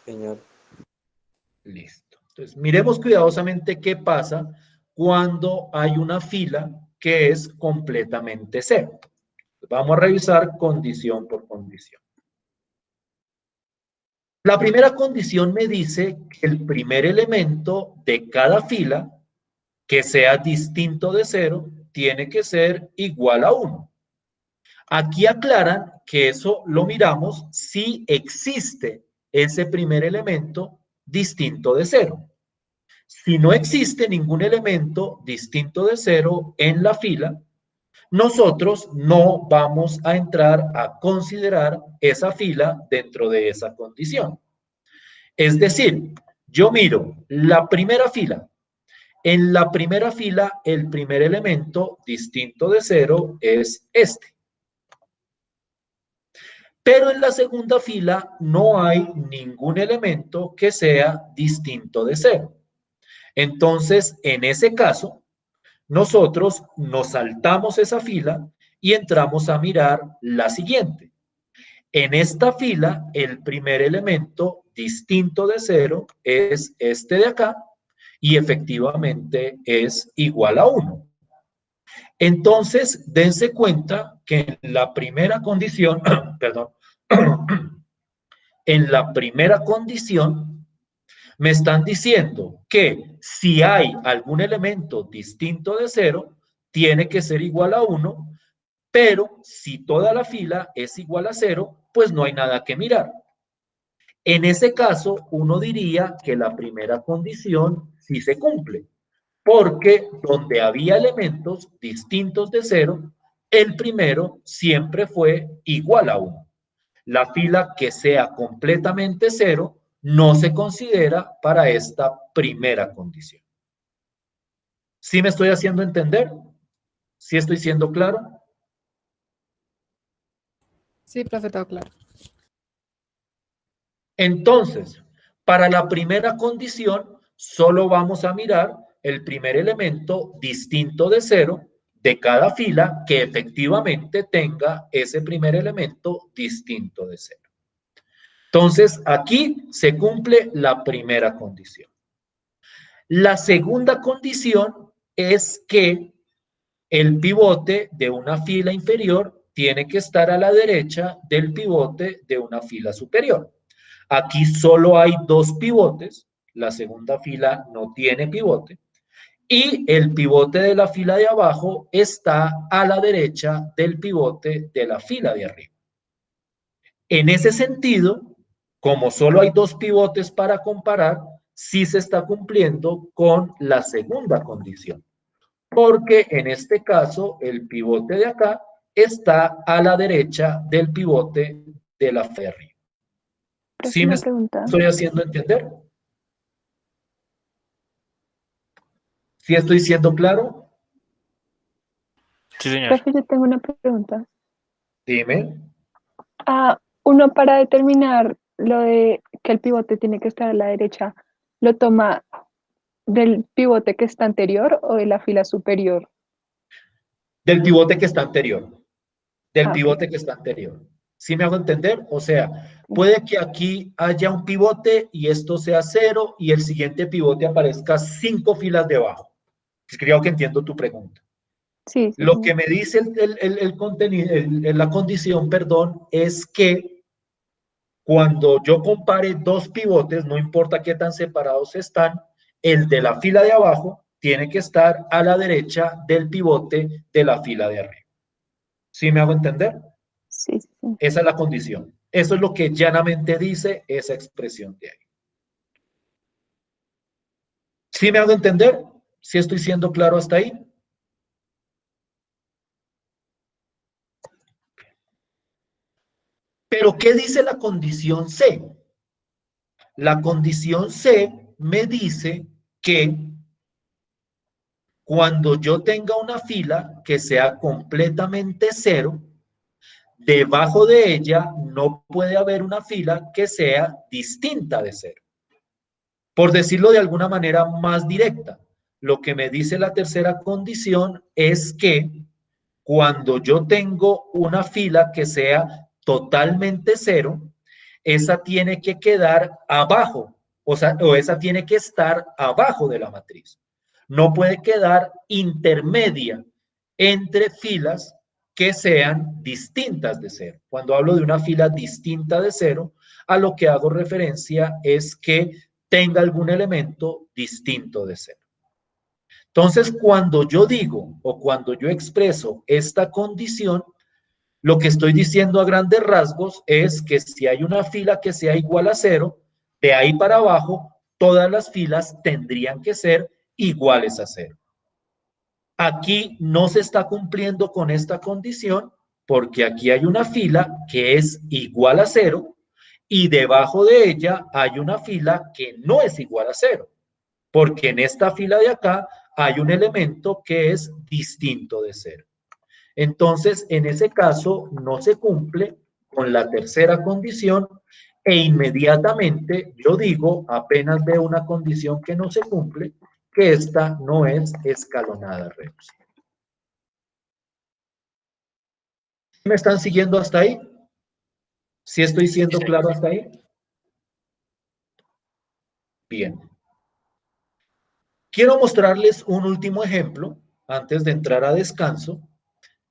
Señor. Listo. Entonces, miremos cuidadosamente qué pasa cuando hay una fila que es completamente cero. Vamos a revisar condición por condición. La primera condición me dice que el primer elemento de cada fila que sea distinto de 0 tiene que ser igual a 1. Aquí aclaran que eso lo miramos si existe ese primer elemento distinto de 0. Si no existe ningún elemento distinto de 0 en la fila, nosotros no vamos a entrar a considerar esa fila dentro de esa condición. Es decir, yo miro la primera fila. En la primera fila, el primer elemento distinto de 0 es este. Pero en la segunda fila no hay ningún elemento que sea distinto de 0. Entonces, en ese caso, nosotros nos saltamos esa fila y entramos a mirar la siguiente. En esta fila, el primer elemento distinto de 0 es este de acá y efectivamente es igual a 1. Entonces, dense cuenta que en la primera condición, perdón, en la primera condición me están diciendo que si hay algún elemento distinto de 0, tiene que ser igual a 1, pero si toda la fila es igual a 0, pues no hay nada que mirar. En ese caso, uno diría que la primera condición sí se cumple, porque donde había elementos distintos de 0, el primero siempre fue igual a 1. La fila que sea completamente 0 no se considera para esta primera condición. ¿Sí me estoy haciendo entender? ¿Sí estoy siendo claro? Sí, profe, todo claro. Entonces, para la primera condición, solo vamos a mirar el primer elemento distinto de 0 de cada fila que efectivamente tenga ese primer elemento distinto de 0. Entonces, aquí se cumple la primera condición. La segunda condición es que el pivote de una fila inferior tiene que estar a la derecha del pivote de una fila superior. Aquí solo hay dos pivotes, la segunda fila no tiene pivote, y el pivote de la fila de abajo está a la derecha del pivote de la fila de arriba. En ese sentido, como solo hay dos pivotes para comparar, sí se está cumpliendo con la segunda condición, porque en este caso el pivote de acá está a la derecha del pivote de la fila de arriba. ¿Sí me Una pregunta. estoy haciendo entender? ¿Sí estoy siendo claro? Sí, señor. Profe, yo tengo una pregunta. Dime. Uno para determinar lo de que el pivote tiene que estar a la derecha, ¿lo toma del pivote que está anterior o de la fila superior? Del pivote que está anterior. Del Ok. pivote que está anterior. ¿Sí me hago entender? O sea, puede que aquí haya un pivote y esto sea 0 y el siguiente pivote aparezca 5 filas debajo. Creo que entiendo tu pregunta. Sí, sí, Lo sí. que me dice el contenido, la condición, perdón, es que cuando yo compare dos pivotes, no importa qué tan separados están, el de la fila de abajo tiene que estar a la derecha del pivote de la fila de arriba. ¿Sí me hago entender? Sí, sí, sí. Esa es la condición. Eso es lo que llanamente dice esa expresión de ahí. ¿Sí me hago entender? ¿Sí estoy siendo claro hasta ahí? Pero ¿qué dice la condición C? La condición C me dice que cuando yo tenga una fila que sea completamente cero, debajo de ella no puede haber una fila que sea distinta de cero. Por decirlo de alguna manera más directa, lo que me dice la tercera condición es que cuando yo tengo una fila que sea totalmente cero, esa tiene que quedar abajo, o sea, o esa tiene que estar abajo de la matriz. No puede quedar intermedia entre filas que sean distintas de cero. Cuando hablo de una fila distinta de cero, a lo que hago referencia es que tenga algún elemento distinto de cero. Entonces, cuando yo digo o cuando yo expreso esta condición, lo que estoy diciendo a grandes rasgos es que si hay una fila que sea igual a cero, de ahí para abajo, todas las filas tendrían que ser iguales a cero. Aquí no se está cumpliendo con esta condición porque aquí hay una fila que es igual a cero y debajo de ella hay una fila que no es igual a cero, porque en esta fila de acá hay un elemento que es distinto de cero. Entonces, en ese caso, no se cumple con la tercera condición e inmediatamente yo digo, apenas veo una condición que no se cumple, que esta no es escalonada reducida. ¿Me están siguiendo hasta ahí? ¿Sí estoy siendo claro hasta ahí? Bien. Quiero mostrarles un último ejemplo antes de entrar a descanso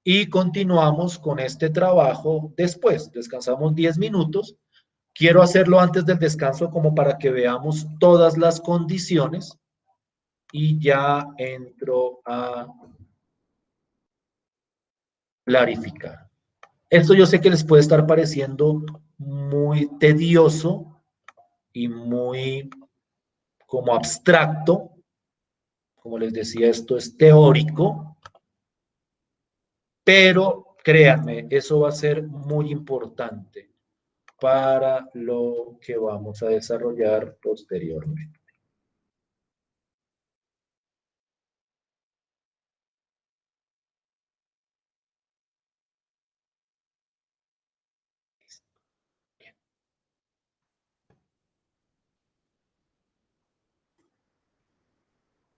y continuamos con este trabajo después. Descansamos 10 minutos. Quiero hacerlo antes del descanso como para que veamos todas las condiciones y ya entro a clarificar. Esto yo sé que les puede estar pareciendo muy tedioso y muy como abstracto. Como les decía, esto es teórico, pero créanme, eso va a ser muy importante para lo que vamos a desarrollar posteriormente.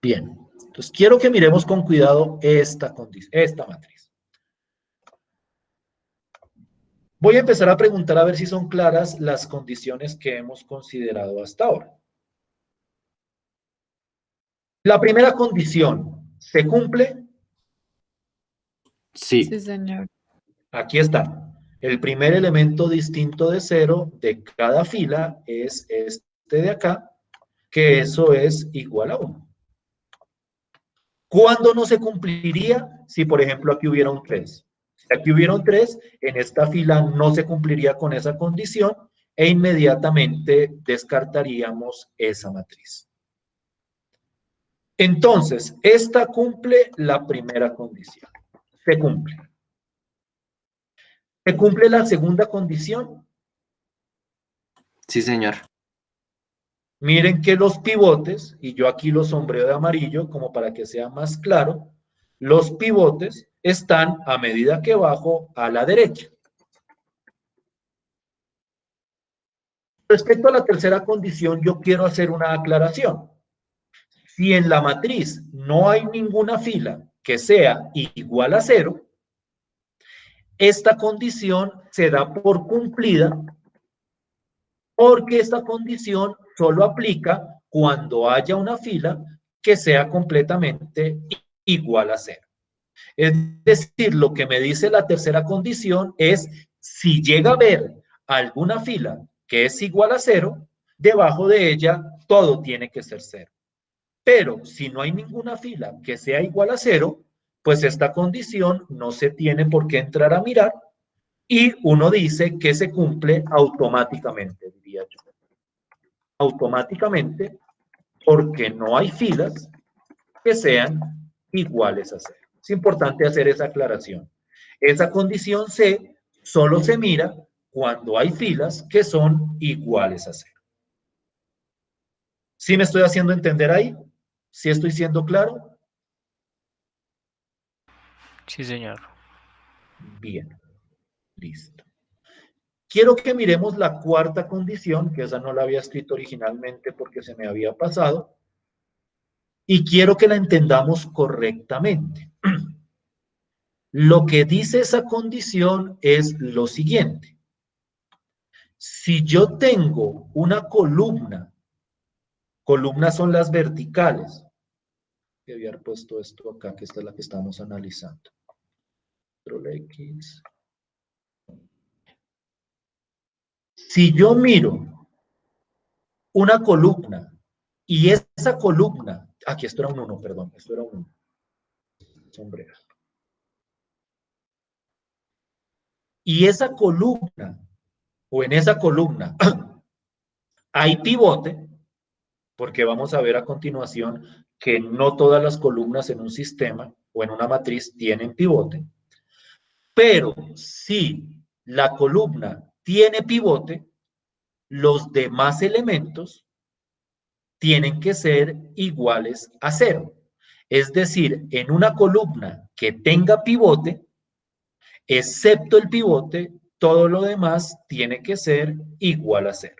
Bien, entonces quiero que miremos con cuidado esta matriz. Voy a empezar a preguntar a ver si son claras las condiciones que hemos considerado hasta ahora. La primera condición, ¿se cumple? Sí. Sí, señor. Aquí está. El primer elemento distinto de cero de cada fila es este de acá, que eso es igual a 1. ¿Cuándo no se cumpliría? Si, por ejemplo, aquí hubiera un 3. Si aquí hubiera un 3, en esta fila no se cumpliría con esa condición e inmediatamente descartaríamos esa matriz. Entonces, esta cumple la primera condición. Se cumple. ¿Se cumple la segunda condición? Sí, señor. Miren que los pivotes, y yo aquí los sombreo de amarillo como para que sea más claro, los pivotes están a medida que bajo a la derecha. Respecto a la tercera condición, yo quiero hacer una aclaración. Si en la matriz no hay ninguna fila que sea igual a 0, esta condición se da por cumplida porque esta condición solo aplica cuando haya una fila que sea completamente igual a 0. Es decir, lo que me dice la tercera condición es si llega a haber alguna fila que es igual a 0, debajo de ella todo tiene que ser 0. Pero si no hay ninguna fila que sea igual a 0, pues esta condición no se tiene por qué entrar a mirar y uno dice que se cumple automáticamente, diría yo. Automáticamente porque no hay filas que sean iguales a 0. Es importante hacer esa aclaración. Esa condición C solo se mira cuando hay filas que son iguales a 0. ¿Sí me estoy haciendo entender ahí? ¿Sí estoy siendo claro? Sí, señor. Bien, listo. Quiero que miremos la cuarta condición, que esa no la había escrito originalmente porque se me había pasado, y quiero que la entendamos correctamente. Lo que dice esa condición es lo siguiente. Si yo tengo una columnas son las verticales. Voy a haber puesto esto acá, que esta es la que estamos analizando. Control X. Si yo miro una columna y esa columna, aquí esto era un 1, perdón, esto era un 1. Sombrero. Y esa columna, o en esa columna, hay pivote, porque vamos a ver a continuación que no todas las columnas en un sistema o en una matriz tienen pivote, pero si la columna tiene pivote, los demás elementos tienen que ser iguales a 0. Es decir, en una columna que tenga pivote, excepto el pivote, todo lo demás tiene que ser igual a 0.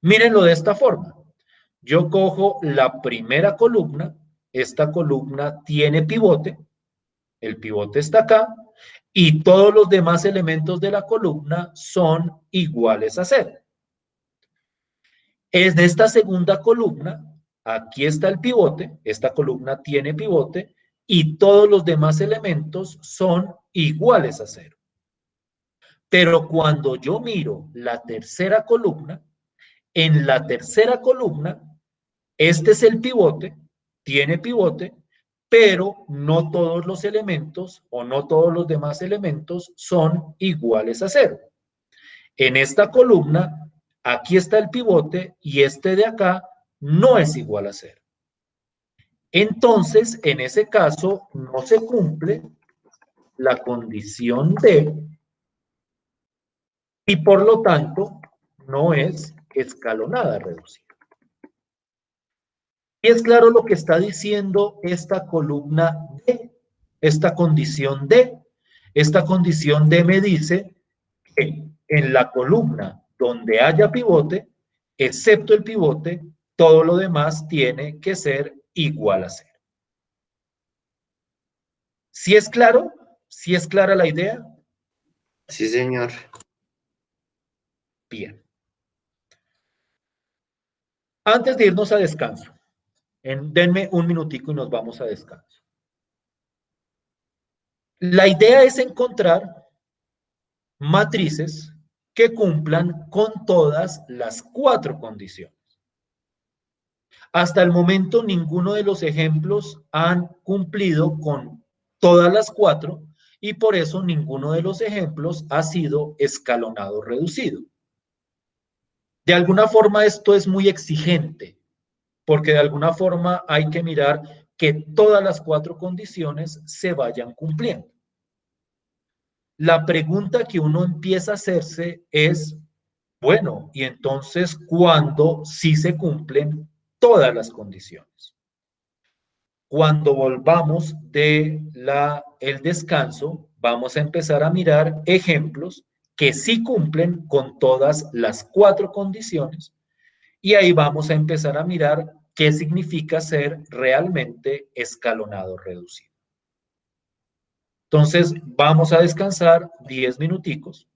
Mírenlo de esta forma. Yo cojo la primera columna, esta columna tiene pivote, el pivote está acá, y todos los demás elementos de la columna son iguales a 0. Es de esta segunda columna, aquí está el pivote, esta columna tiene pivote, y todos los demás elementos son iguales a 0. Pero cuando yo miro la tercera columna, en la tercera columna, este es el pivote, tiene pivote, pero no todos los elementos o no todos los demás elementos son iguales a 0. En esta columna, aquí está el pivote y este de acá no es igual a 0. Entonces, en ese caso, no se cumple la condición D y por lo tanto no es escalonada reducida. Y es claro lo que está diciendo esta columna D, esta condición D. Esta condición D me dice que en la columna donde haya pivote, excepto el pivote, todo lo demás tiene que ser igual a 0. ¿Sí es claro? ¿Sí es clara la idea? Sí, señor. Bien. Antes de irnos a descanso, denme un minutico y nos vamos a descanso. La idea es encontrar matrices que cumplan con todas las 4 condiciones. Hasta el momento, ninguno de los ejemplos han cumplido con todas las 4 y por eso ninguno de los ejemplos ha sido escalonado reducido. De alguna forma esto es muy exigente, porque de alguna forma hay que mirar que todas las 4 condiciones se vayan cumpliendo. La pregunta que uno empieza a hacerse es, bueno, y entonces, ¿cuándo sí se cumplen todas las condiciones? Cuando volvamos del descanso, vamos a empezar a mirar ejemplos que sí cumplen con todas las 4 condiciones y ahí vamos a empezar a mirar qué significa ser realmente escalonado reducido. Entonces, vamos a descansar 10 minuticos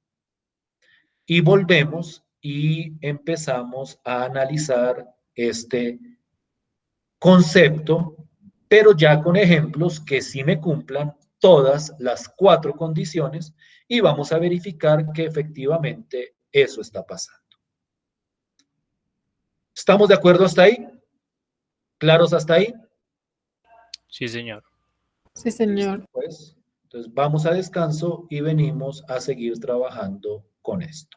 y volvemos y empezamos a analizar este concepto, pero ya con ejemplos que sí me cumplan todas las 4 condiciones y vamos a verificar que efectivamente eso está pasando. ¿Estamos de acuerdo hasta ahí? ¿Claros hasta ahí? Sí, señor. Sí, señor. Pues, entonces vamos a descanso y venimos a seguir trabajando con esto.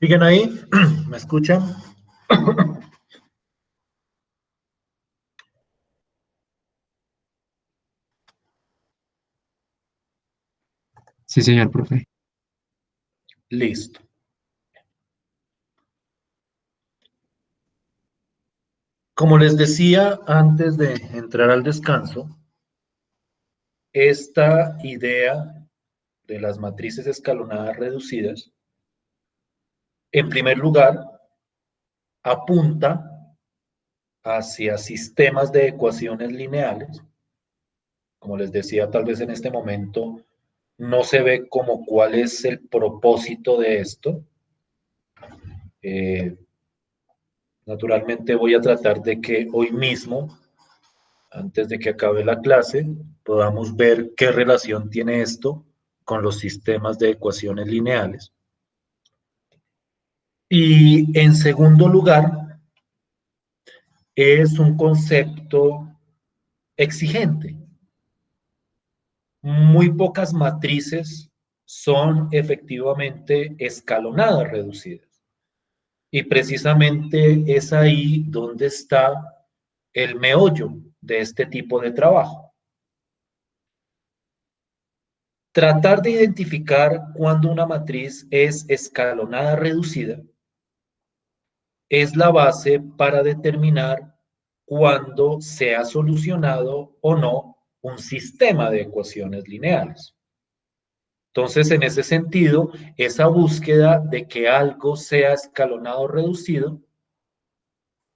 ¿Siguen ahí? ¿Me escuchan? Sí, señor profe. Listo. Como les decía antes de entrar al descanso, esta idea de las matrices escalonadas reducidas, en primer lugar, apunta hacia sistemas de ecuaciones lineales. Como les decía, tal vez en este momento no se ve como cuál es el propósito de esto. Naturalmente voy a tratar de que hoy mismo, antes de que acabe la clase, podamos ver qué relación tiene esto con los sistemas de ecuaciones lineales. Y en segundo lugar, es un concepto exigente. Muy pocas matrices son efectivamente escalonadas reducidas. Y precisamente es ahí donde está el meollo de este tipo de trabajo. Tratar de identificar cuándo una matriz es escalonada reducida es la base para determinar cuándo se ha solucionado o no un sistema de ecuaciones lineales. Entonces, en ese sentido, esa búsqueda de que algo sea escalonado o reducido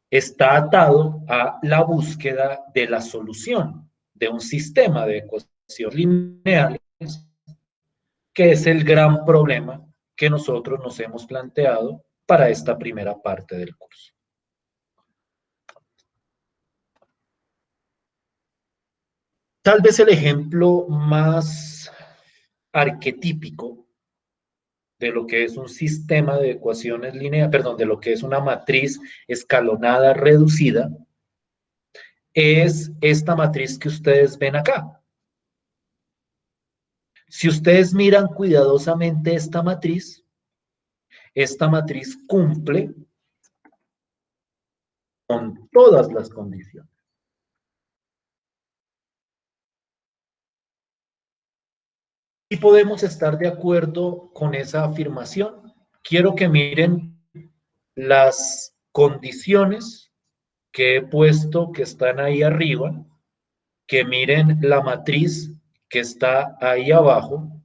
está atado a la búsqueda de la solución de un sistema de ecuaciones lineales, que es el gran problema que nosotros nos hemos planteado para esta primera parte del curso. Tal vez el ejemplo más arquetípico de lo que es un sistema de ecuaciones lineales, perdón, de lo que es una matriz escalonada reducida, es esta matriz que ustedes ven acá. Si ustedes miran cuidadosamente esta matriz cumple con todas las condiciones. Y podemos estar de acuerdo con esa afirmación. Quiero que miren las condiciones que he puesto que están ahí arriba, que miren la matriz que está ahí abajo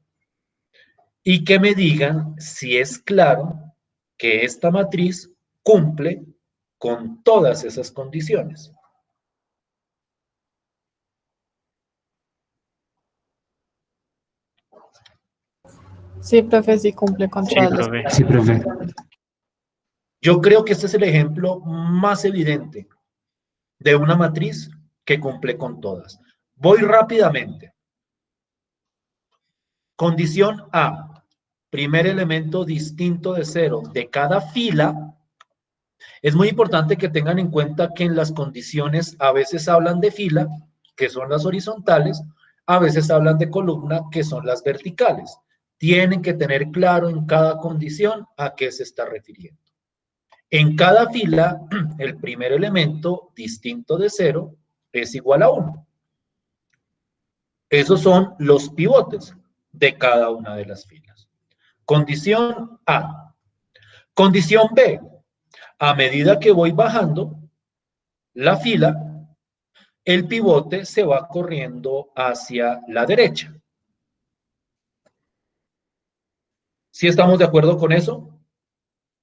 y que me digan si es claro que esta matriz cumple con todas esas condiciones. Sí, profe, sí cumple con Sí, todas las. profe. Sí, profe. Yo creo que este es el ejemplo más evidente de una matriz que cumple con todas. Voy rápidamente. Condición A, primer elemento distinto de 0 de cada fila. Es muy importante que tengan en cuenta que en las condiciones a veces hablan de fila, que son las horizontales, a veces hablan de columna, que son las verticales. Tienen que tener claro en cada condición a qué se está refiriendo. En cada fila, el primer elemento distinto de 0 es igual a 1. Esos son los pivotes de cada una de las filas. Condición A. Condición B. A medida que voy bajando la fila, el pivote se va corriendo hacia la derecha. ¿Sí estamos de acuerdo con eso?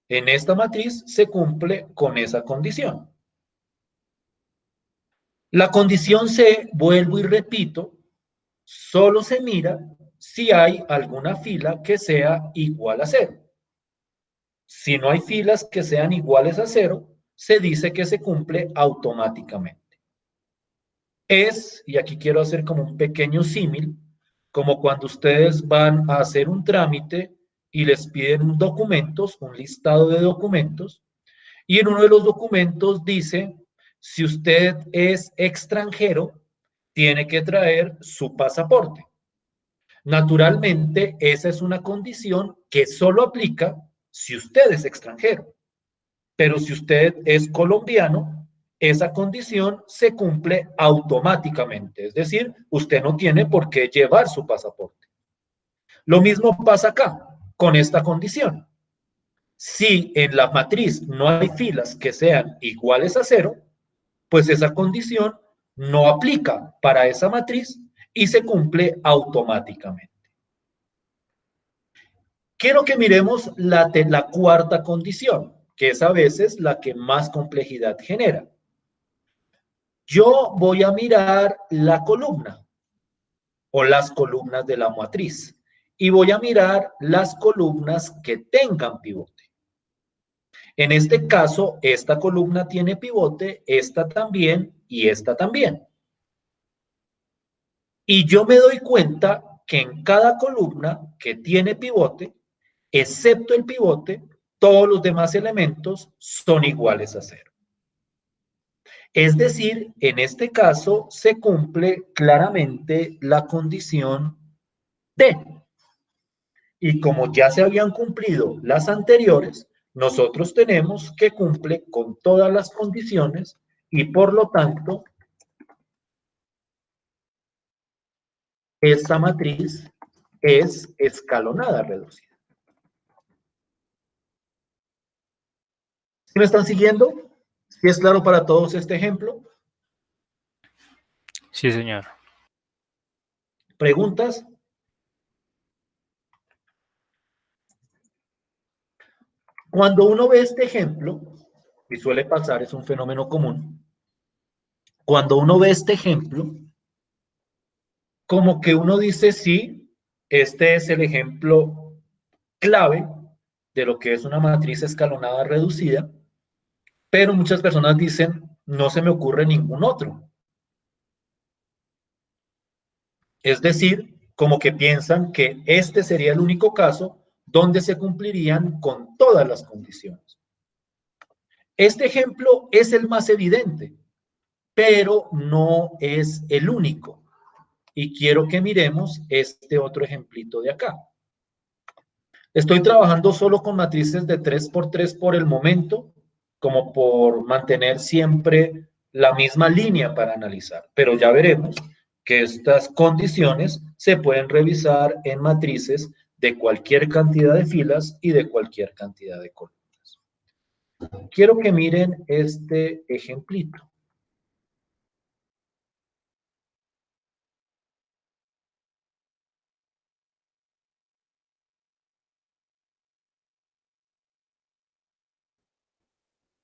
En esta matriz se cumple con esa condición. La condición C, vuelvo y repito, solo se mira si hay alguna fila que sea igual a 0. Si no hay filas que sean iguales a 0, se dice que se cumple automáticamente. Es, y aquí quiero hacer como un pequeño símil, como cuando ustedes van a hacer un trámite y les piden documentos, un listado de documentos, y en uno de los documentos dice, si usted es extranjero, tiene que traer su pasaporte. Naturalmente, esa es una condición que solo aplica si usted es extranjero. Pero si usted es colombiano, esa condición se cumple automáticamente. Es decir, usted no tiene por qué llevar su pasaporte. Lo mismo pasa acá, con esta condición. Si en la matriz no hay filas que sean iguales a 0, pues esa condición no aplica para esa matriz y se cumple automáticamente. Quiero que miremos la cuarta condición, que es a veces la que más complejidad genera. Yo voy a mirar la columna o las columnas de la matriz y voy a mirar las columnas que tengan pivote. En este caso, esta columna tiene pivote, esta también y esta también. Y yo me doy cuenta que en cada columna que tiene pivote, excepto el pivote, todos los demás elementos son iguales a 0. Es decir, en este caso se cumple claramente la condición D. Y como ya se habían cumplido las anteriores, nosotros tenemos que cumple con todas las condiciones y por lo tanto, esta matriz es escalonada reducida. ¿Sí me están siguiendo? ¿Sí es claro para todos este ejemplo? Sí, señor. ¿Preguntas? Cuando uno ve este ejemplo, y suele pasar, es un fenómeno común, cuando uno ve este ejemplo, como que uno dice, sí, este es el ejemplo clave de lo que es una matriz escalonada reducida, pero muchas personas dicen, no se me ocurre ningún otro. Es decir, como que piensan que este sería el único caso donde se cumplirían con todas las condiciones. Este ejemplo es el más evidente, pero no es el único. Y quiero que miremos este otro ejemplito de acá. Estoy trabajando solo con matrices de 3×3 por el momento, como por mantener siempre la misma línea para analizar. Pero ya veremos que estas condiciones se pueden revisar en matrices de cualquier cantidad de filas y de cualquier cantidad de columnas. Quiero que miren este ejemplito.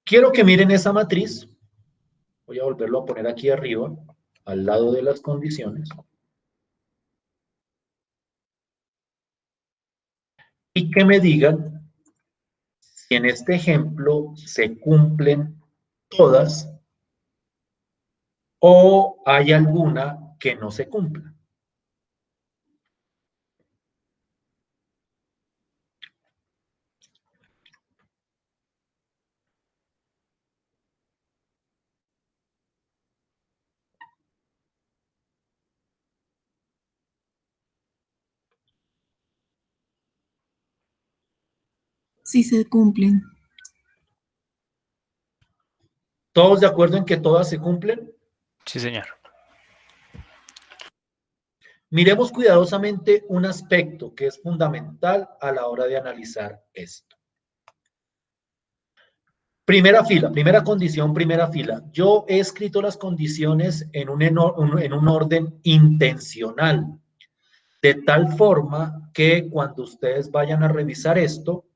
Quiero que miren esa matriz. Voy a volverlo a poner aquí arriba, al lado de las condiciones. Y que me digan si en este ejemplo se cumplen todas o hay alguna que no se cumpla. Sí se cumplen. ¿Todos de acuerdo en que todas se cumplen? Sí, señor. Miremos cuidadosamente un aspecto que es fundamental a la hora de analizar esto. Primera fila, primera condición, primera fila. Yo he escrito las condiciones en un orden intencional, de tal forma que cuando ustedes vayan a revisar esto,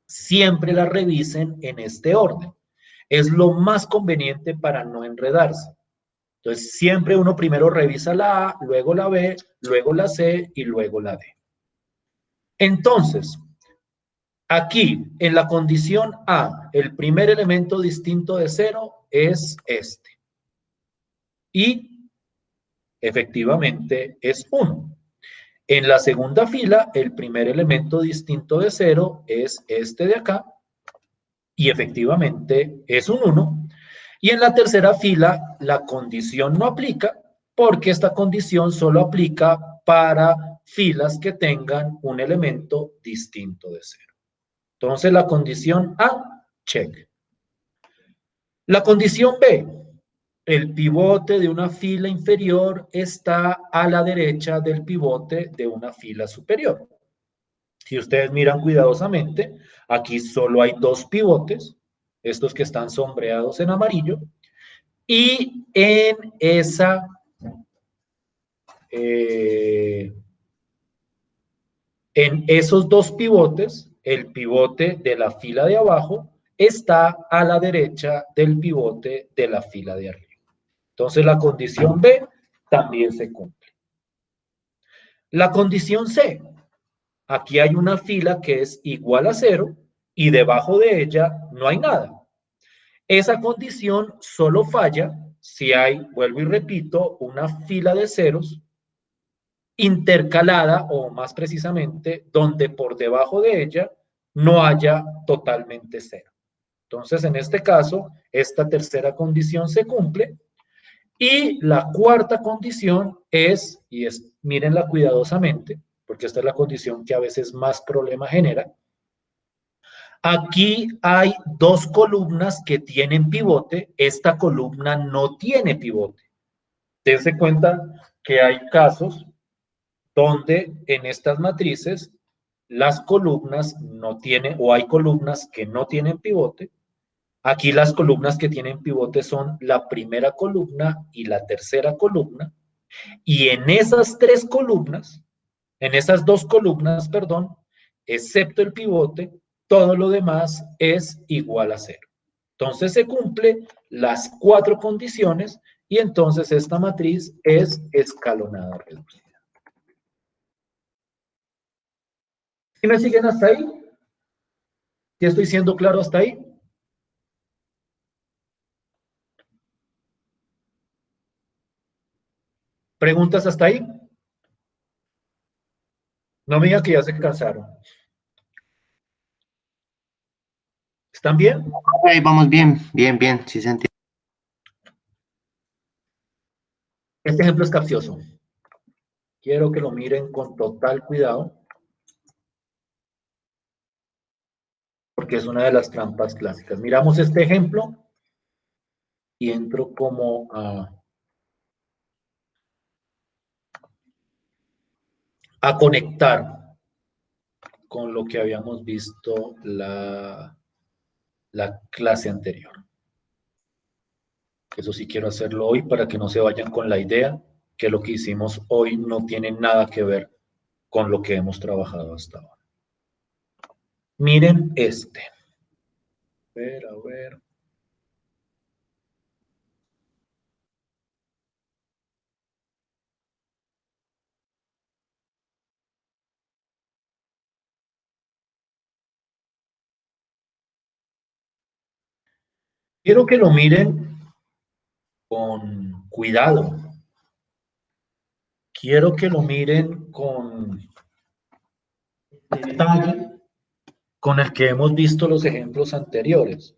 siempre la revisen en este orden. Es lo más conveniente para no enredarse. Entonces, siempre uno primero revisa la A, luego la B, luego la C y luego la D. Entonces, aquí, en la condición A, el primer elemento distinto de 0 es este. Y, efectivamente, es 1. En la segunda fila, el primer elemento distinto de 0 es este de acá. Y, efectivamente, es un 1. Y en la tercera fila, la condición no aplica porque esta condición solo aplica para filas que tengan un elemento distinto de 0. Entonces la condición A, check. La condición B, el pivote de una fila inferior está a la derecha del pivote de una fila superior. Si ustedes miran cuidadosamente, aquí solo hay 2 pivotes, estos que están sombreados en amarillo, y en esos 2 pivotes, el pivote de la fila de abajo está a la derecha del pivote de la fila de arriba. Entonces la condición B también se cumple. La condición C, aquí hay una fila que es igual a 0 y debajo de ella no hay nada. Esa condición solo falla si hay, vuelvo y repito, una fila de ceros intercalada, o más precisamente, donde por debajo de ella no haya totalmente 0. Entonces, en este caso, esta tercera condición se cumple. Y la cuarta condición es, mírenla cuidadosamente, porque esta es la condición que a veces más problema genera. Aquí hay 2 columnas que tienen pivote, esta columna no tiene pivote. Dense cuenta que hay casos donde en estas matrices las columnas no tienen, o hay columnas que no tienen pivote. Aquí las columnas que tienen pivote son la primera columna y la tercera columna. Y en esas 3 columnas, en esas 2 columnas, perdón, excepto el pivote, todo lo demás es igual a 0. Entonces se cumple las 4 condiciones y entonces esta matriz es escalonada reducida. ¿Sí me siguen hasta ahí? ¿Sí estoy siendo claro hasta ahí? ¿Preguntas hasta ahí? No me digan que ya se cansaron. ¿Están bien? Ahí vamos bien, bien, bien, sí se entiende. Este ejemplo es capcioso. Quiero que lo miren con total cuidado, porque es una de las trampas clásicas. Miramos este ejemplo y entro como a conectar con lo que habíamos visto la clase anterior. Eso sí quiero hacerlo hoy para que no se vayan con la idea que lo que hicimos hoy no tiene nada que ver con lo que hemos trabajado hasta ahora. Miren este. A ver. Quiero que lo miren con cuidado. Quiero que lo miren con detalle con el que hemos visto los ejemplos anteriores.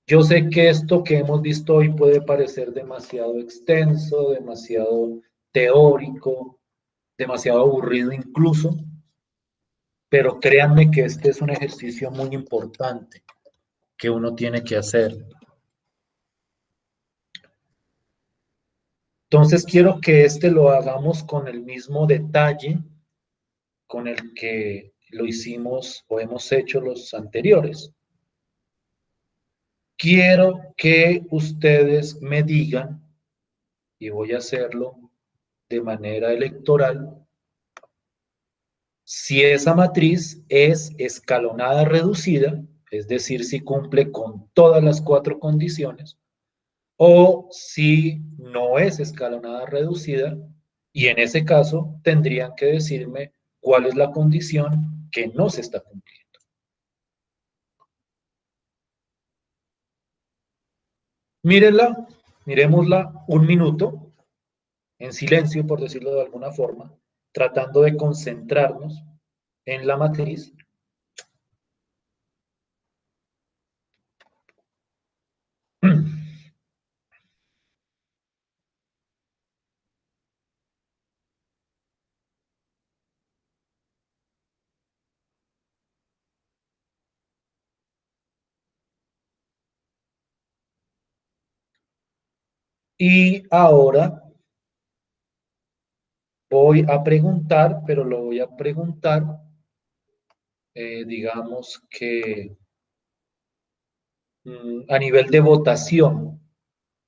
Yo sé que esto que hemos visto hoy puede parecer demasiado extenso, demasiado teórico, demasiado aburrido incluso, pero créanme que este es un ejercicio muy importante que uno tiene que hacer. Entonces quiero que este lo hagamos con el mismo detalle con el que lo hicimos o hemos hecho los anteriores. Quiero que ustedes me digan, y voy a hacerlo de manera electoral, si esa matriz es escalonada reducida, es decir, si cumple con todas las 4 condiciones, o si no es escalonada reducida, y en ese caso tendrían que decirme cuál es la condición que no se está cumpliendo. Mírenla, miremosla un minuto, en silencio, por decirlo de alguna forma, tratando de concentrarnos en la matriz. Y ahora voy a preguntar, pero lo voy a preguntar, digamos que a nivel de votación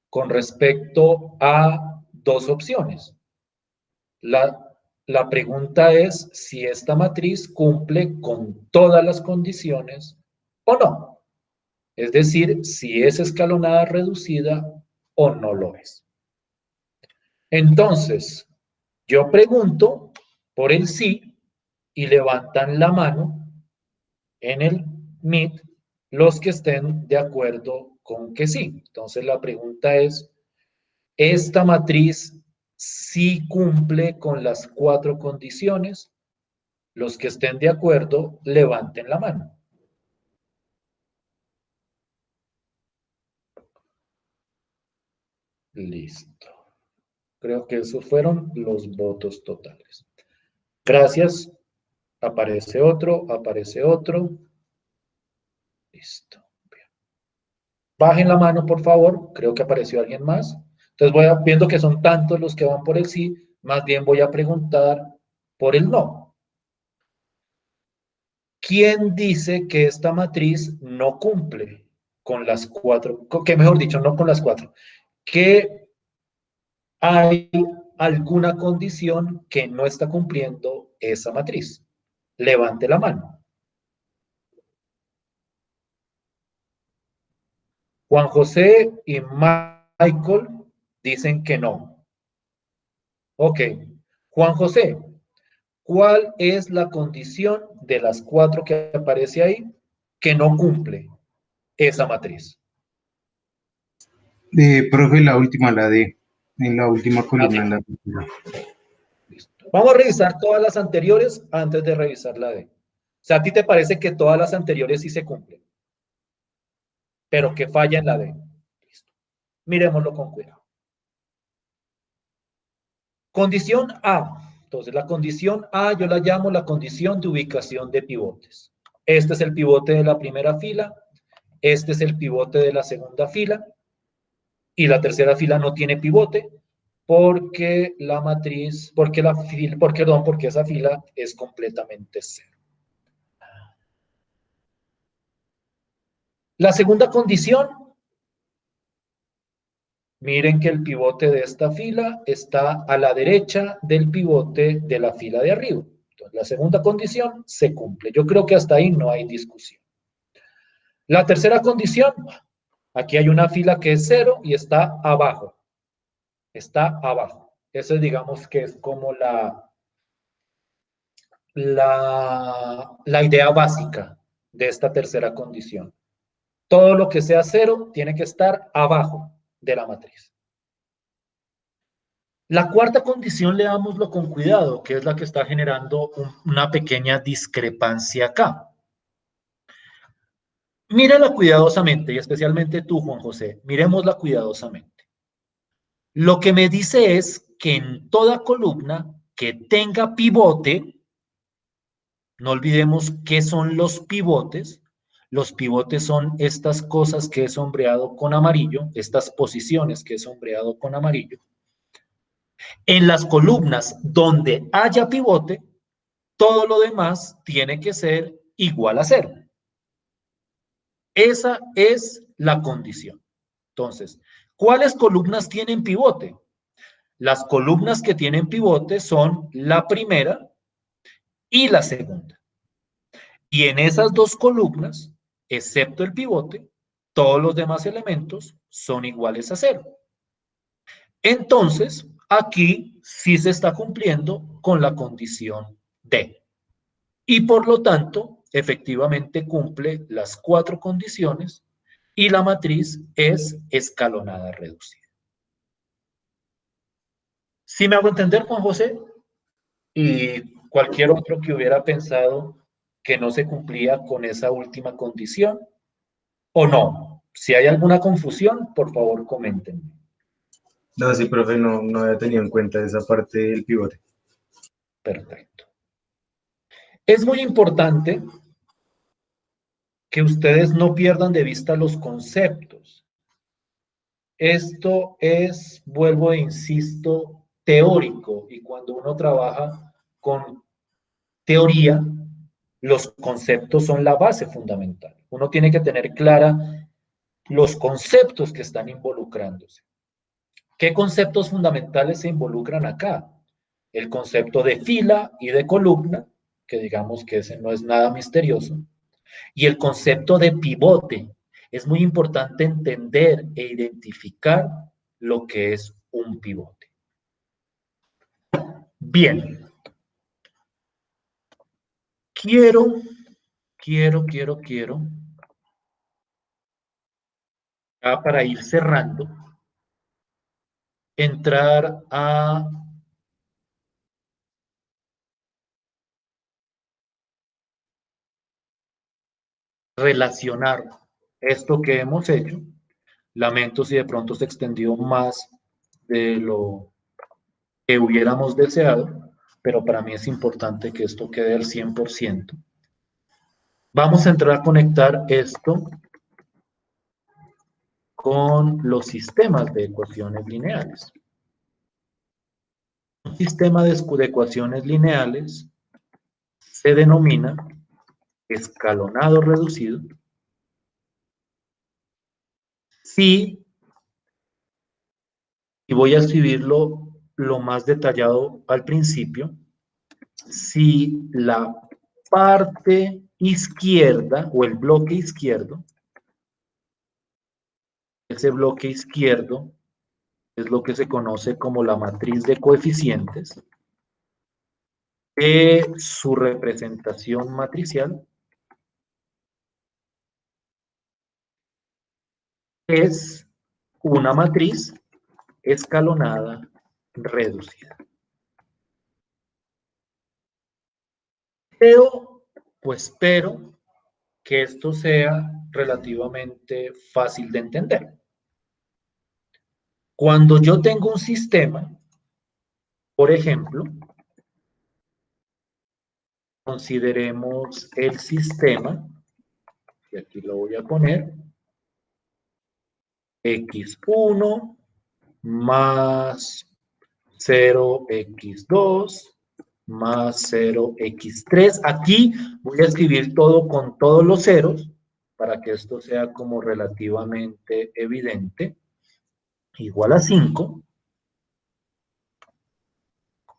con respecto a dos opciones. La pregunta es si esta matriz cumple con todas las condiciones o no. Es decir, si es escalonada reducida o no lo es. Entonces, yo pregunto por el sí y levantan la mano en el Meet los que estén de acuerdo con que sí. Entonces, la pregunta es, ¿esta matriz sí cumple con las 4 condiciones? Los que estén de acuerdo, levanten la mano. Listo. Creo que esos fueron los votos totales. Gracias. Aparece otro, aparece otro. Listo. Bien. Bajen la mano, por favor. Creo que apareció alguien más. Entonces viendo que son tantos los que van por el sí, más bien voy a preguntar por el no. ¿Quién dice que esta matriz no cumple con las 4? Que mejor dicho, no con las 4. Que hay alguna condición que no está cumpliendo esa matriz. Levante la mano. Juan José y Michael dicen que no. Ok. Juan José, ¿cuál es la condición de las 4 que aparece ahí que no cumple esa matriz? Profe, la última, la D, en la última columna. En la primera. Listo. Vamos a revisar todas las anteriores antes de revisar la D. O sea, ¿a ti te parece que todas las anteriores sí se cumplen? Pero que falla en la D. Listo. Miremoslo con cuidado. Condición A. Entonces, la condición A yo la llamo la condición de ubicación de pivotes. Este es el pivote de la primera fila, este es el pivote de la segunda fila, y la tercera fila no tiene pivote porque la matriz, porque esa fila es completamente cero. La segunda condición, miren que el pivote de esta fila está a la derecha del pivote de la fila de arriba. Entonces, la segunda condición se cumple. Yo creo que hasta ahí no hay discusión. La tercera condición, aquí hay una fila que es 0 y está abajo. Está abajo. Eso digamos que es como la idea básica de esta tercera condición. Todo lo que sea 0 tiene que estar abajo de la matriz. La cuarta condición, leámoslo con cuidado, que es la que está generando una pequeña discrepancia acá. Mírala cuidadosamente, y especialmente tú, Juan José, miremosla cuidadosamente. Lo que me dice es que en toda columna que tenga pivote, no olvidemos qué son los pivotes. Los pivotes son estas cosas que he sombreado con amarillo, estas posiciones que he sombreado con amarillo. En las columnas donde haya pivote, todo lo demás tiene que ser igual a 0. Esa es la condición. Entonces, ¿cuáles columnas tienen pivote? Las columnas que tienen pivote son la primera y la segunda. Y en esas dos columnas, excepto el pivote, todos los demás elementos son iguales a 0. Entonces, aquí sí se está cumpliendo con la condición D. Y por lo tanto, efectivamente cumple las 4 condiciones y la matriz es escalonada reducida. ¿Sí me hago entender, Juan José? Y cualquier otro que hubiera pensado que no se cumplía con esa última condición, ¿o no? Si hay alguna confusión, por favor, comenten. No, sí, profe, no había tenido en cuenta esa parte del pivote. Perfecto. Es muy importante que ustedes no pierdan de vista los conceptos. esto es, vuelvo e insisto, teórico, y cuando uno trabaja con teoría, los conceptos son la base fundamental. Uno tiene que tener clara los conceptos que están involucrándose. ¿Qué conceptos fundamentales se involucran acá? El concepto de fila y de columna, que digamos que ese no es nada misterioso, y el concepto de pivote. Es muy importante entender e identificar lo que es un pivote. Bien. Quiero, ya para ir cerrando, entrar a relacionar esto que hemos hecho. Lamento si de pronto se extendió más de lo que hubiéramos deseado, pero para mí es importante que esto quede al 100%. Vamos a entrar a conectar esto con los sistemas de ecuaciones lineales. Un sistema de ecuaciones lineales se denomina escalonado reducido si, y voy a escribirlo lo más detallado al principio, si la parte izquierda o el bloque izquierdo, ese bloque izquierdo es lo que se conoce como la matriz de coeficientes, su representación matricial es una matriz escalonada reducida. Espero que esto sea relativamente fácil de entender. Cuando yo tengo un sistema, por ejemplo, consideremos el sistema, y aquí lo voy a poner, x1 más 0x2 más 0x3. Aquí voy a escribir todo con todos los ceros para que esto sea como relativamente evidente. Igual a 5.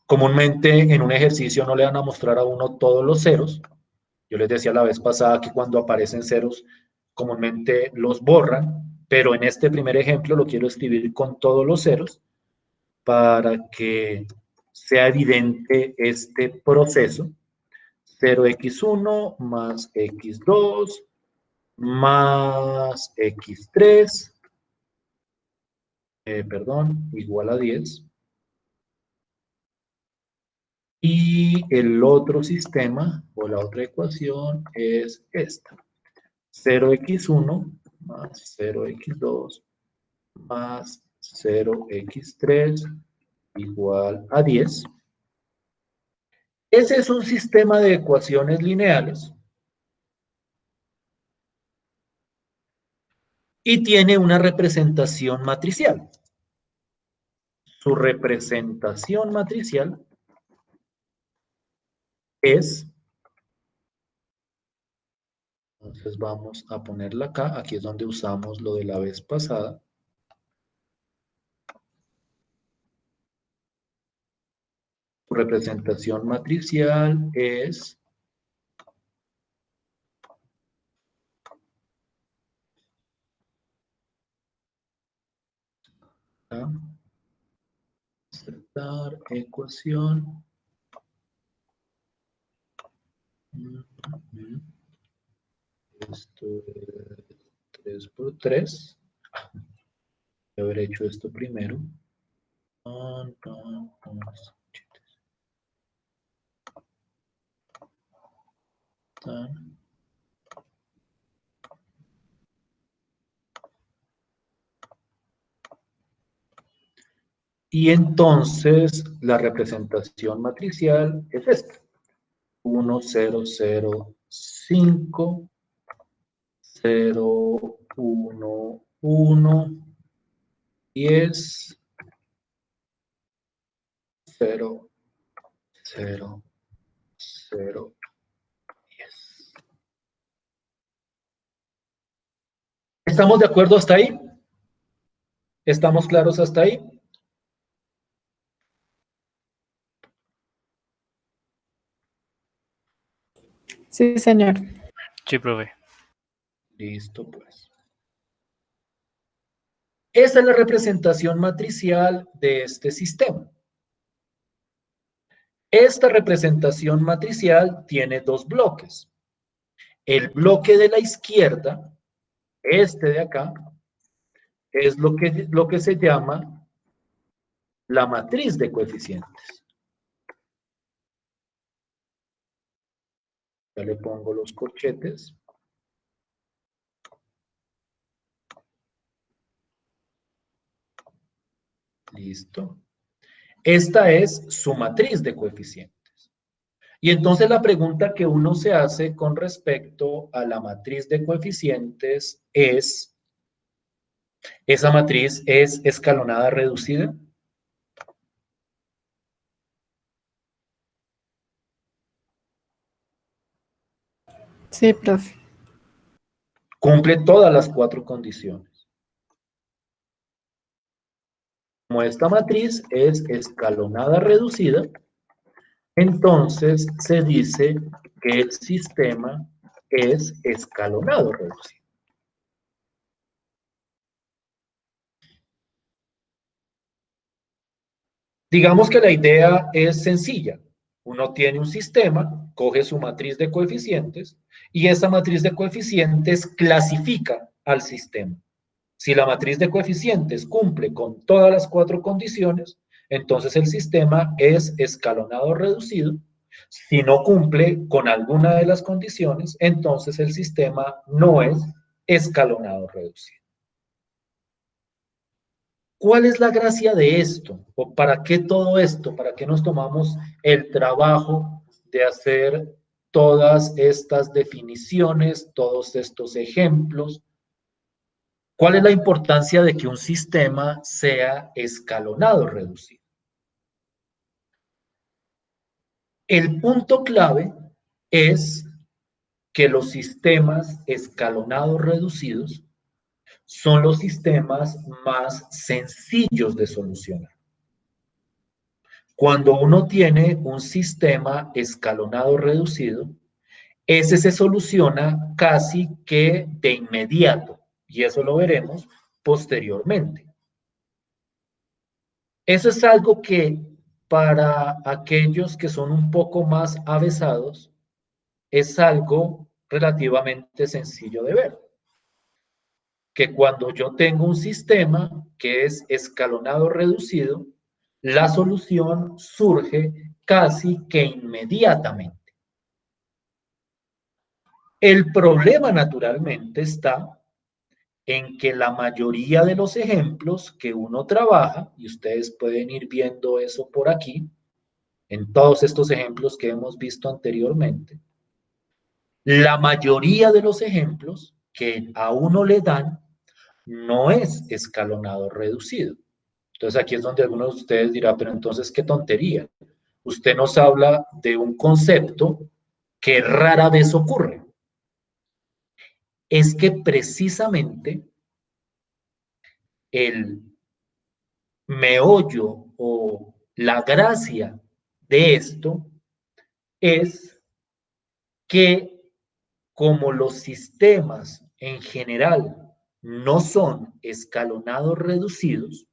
Comúnmente en un ejercicio no le van a mostrar a uno todos los ceros. Yo les decía la vez pasada que cuando aparecen ceros, comúnmente los borran, pero en este primer ejemplo lo quiero escribir con todos los ceros para que sea evidente este proceso. 0x1 más x2 más x3, igual a 10. Y el otro sistema o la otra ecuación es esta. 0x1 más 0x2 más 0x3 igual a 10. Ese es un sistema de ecuaciones lineales y tiene una representación matricial. Su representación matricial es, entonces vamos a ponerla acá, aquí es donde usamos lo de la vez pasada. Su representación matricial es aceptar ecuación. Esto es 3 por 3. Voy a haber hecho esto primero. Y entonces la representación matricial es esta. 1, 0, 0, 5, 0, 1, 1, 10, 0, 0, 0, 10. ¿Estamos de acuerdo hasta ahí? ¿Estamos claros hasta ahí? Sí, señor. Sí, profe. Listo, pues. Esta es la representación matricial de este sistema. Esta representación matricial tiene dos bloques. El bloque de la izquierda, este de acá, es lo que se llama la matriz de coeficientes. Ya le pongo los corchetes. Listo. Esta es su matriz de coeficientes. Y entonces la pregunta que uno se hace con respecto a la matriz de coeficientes es, ¿esa matriz es escalonada reducida? Sí, profe. Cumple todas las 4 condiciones. Como esta matriz es escalonada reducida, entonces se dice que el sistema es escalonado reducido. Digamos que la idea es sencilla. Uno tiene un sistema, coge su matriz de coeficientes y esa matriz de coeficientes clasifica al sistema. Si la matriz de coeficientes cumple con todas las 4 condiciones, entonces el sistema es escalonado reducido. Si no cumple con alguna de las condiciones, entonces el sistema no es escalonado reducido. ¿Cuál es la gracia de esto? ¿O para qué todo esto? ¿Para qué nos tomamos el trabajo de hacer todas estas definiciones, todos estos ejemplos? ¿Cuál es la importancia de que un sistema sea escalonado reducido? El punto clave es que los sistemas escalonados reducidos son los sistemas más sencillos de solucionar. Cuando uno tiene un sistema escalonado reducido, ese se soluciona casi que de inmediato, y eso lo veremos posteriormente. Eso es algo que para aquellos que son un poco más avesados, es algo relativamente sencillo de ver. Que cuando yo tengo un sistema que es escalonado reducido, la solución surge casi que inmediatamente. El problema naturalmente está en que la mayoría de los ejemplos que uno trabaja, y ustedes pueden ir viendo eso por aquí, en todos estos ejemplos que hemos visto anteriormente, la mayoría de los ejemplos que a uno le dan no es escalonado reducido. Entonces aquí es donde algunos de ustedes dirán, pero entonces qué tontería. Usted nos habla de un concepto que rara vez ocurre. Es que precisamente el meollo o la gracia de esto es que como los sistemas en general no son escalonados reducidos,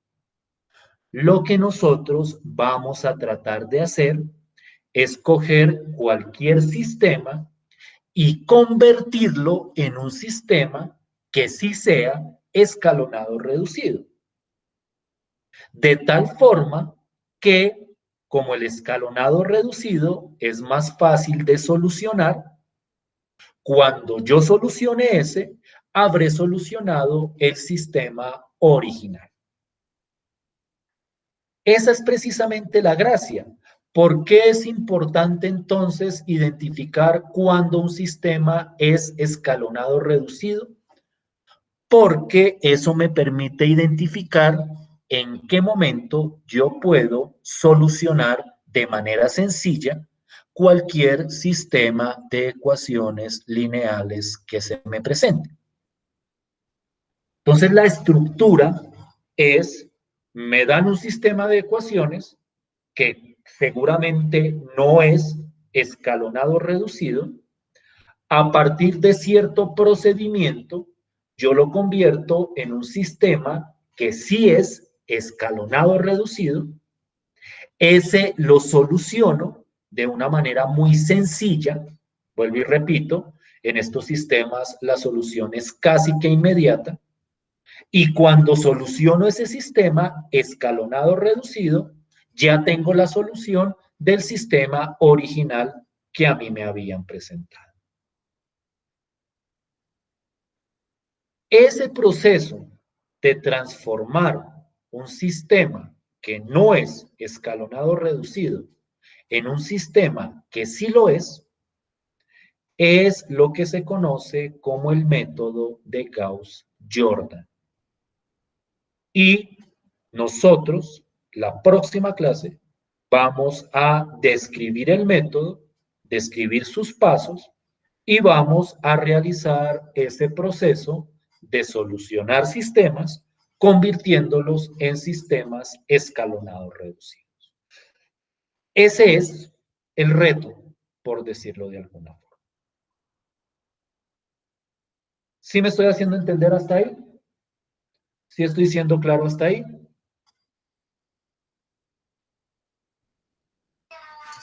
lo que nosotros vamos a tratar de hacer es coger cualquier sistema y convertirlo en un sistema que sí sea escalonado reducido. De tal forma que, como el escalonado reducido es más fácil de solucionar, cuando yo solucione ese, habré solucionado el sistema original. Esa es precisamente la gracia. ¿Por qué es importante entonces identificar cuando un sistema es escalonado reducido? Porque eso me permite identificar en qué momento yo puedo solucionar de manera sencilla cualquier sistema de ecuaciones lineales que se me presente. Entonces la estructura es, me dan un sistema de ecuaciones que seguramente no es escalonado reducido. A partir de cierto procedimiento, yo lo convierto en un sistema que sí es escalonado reducido. Ese lo soluciono de una manera muy sencilla. Vuelvo y repito, en estos sistemas la solución es casi que inmediata. Y cuando soluciono ese sistema escalonado reducido, ya tengo la solución del sistema original que a mí me habían presentado. Ese proceso de transformar un sistema que no es escalonado reducido en un sistema que sí lo es lo que se conoce como el método de Gauss-Jordan. Y nosotros, la próxima clase, vamos a describir el método, describir sus pasos y vamos a realizar ese proceso de solucionar sistemas, convirtiéndolos en sistemas escalonados reducidos. Ese es el reto, por decirlo de alguna forma. ¿Sí me estoy haciendo entender hasta ahí? ¿Sí estoy siendo claro hasta ahí?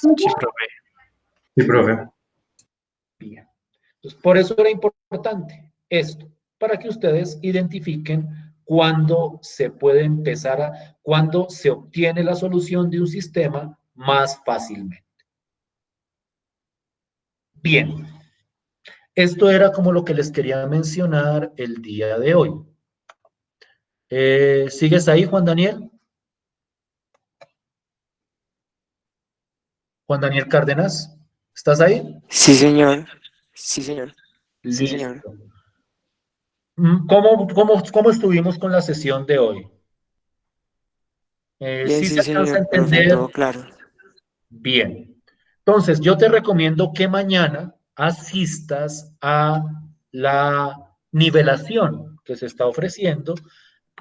Sí, profe. Sí, profe. Bien. Entonces, por eso era importante esto, para que ustedes identifiquen cuándo se puede empezar cuándo se obtiene la solución de un sistema más fácilmente. Bien. Esto era como lo que les quería mencionar el día de hoy. ¿Sigues ahí, Juan Daniel? Juan Daniel Cárdenas, ¿estás ahí? Sí, señor. Sí, señor. Sí, señor. Listo. ¿Cómo estuvimos con la sesión de hoy? Bien, ¿Sí se sí, alcanza a señor, profe, entender? todo claro. Bien. Entonces, yo te recomiendo que mañana asistas a la nivelación que se está ofreciendo,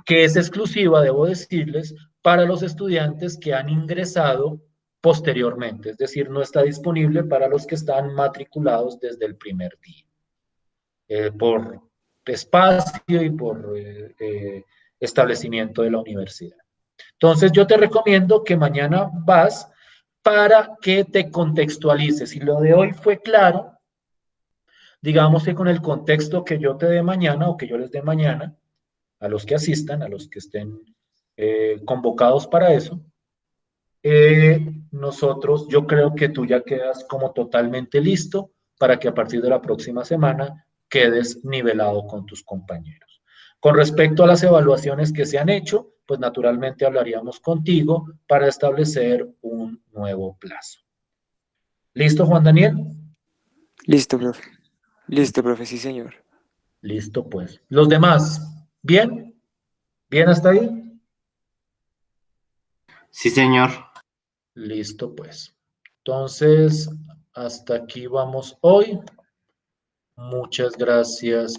que es exclusiva, debo decirles, para los estudiantes que han ingresado posteriormente, es decir, no está disponible para los que están matriculados desde el primer día, por espacio y por establecimiento de la universidad. Entonces, yo te recomiendo que mañana vas para que te contextualices. Si lo de hoy fue claro, digamos que con el contexto que yo te dé mañana o que yo les dé mañana, a los que asistan, a los que estén convocados para eso, yo creo que tú ya quedas como totalmente listo para que a partir de la próxima semana quedes nivelado con tus compañeros. Con respecto a las evaluaciones que se han hecho, pues naturalmente hablaríamos contigo para establecer un nuevo plazo. ¿Listo, Juan Daniel? Listo, profe, sí, señor. Listo, pues. ¿Los demás? ¿Bien? ¿Bien hasta ahí? Sí, señor. Listo, pues. Entonces, hasta aquí vamos hoy. Muchas gracias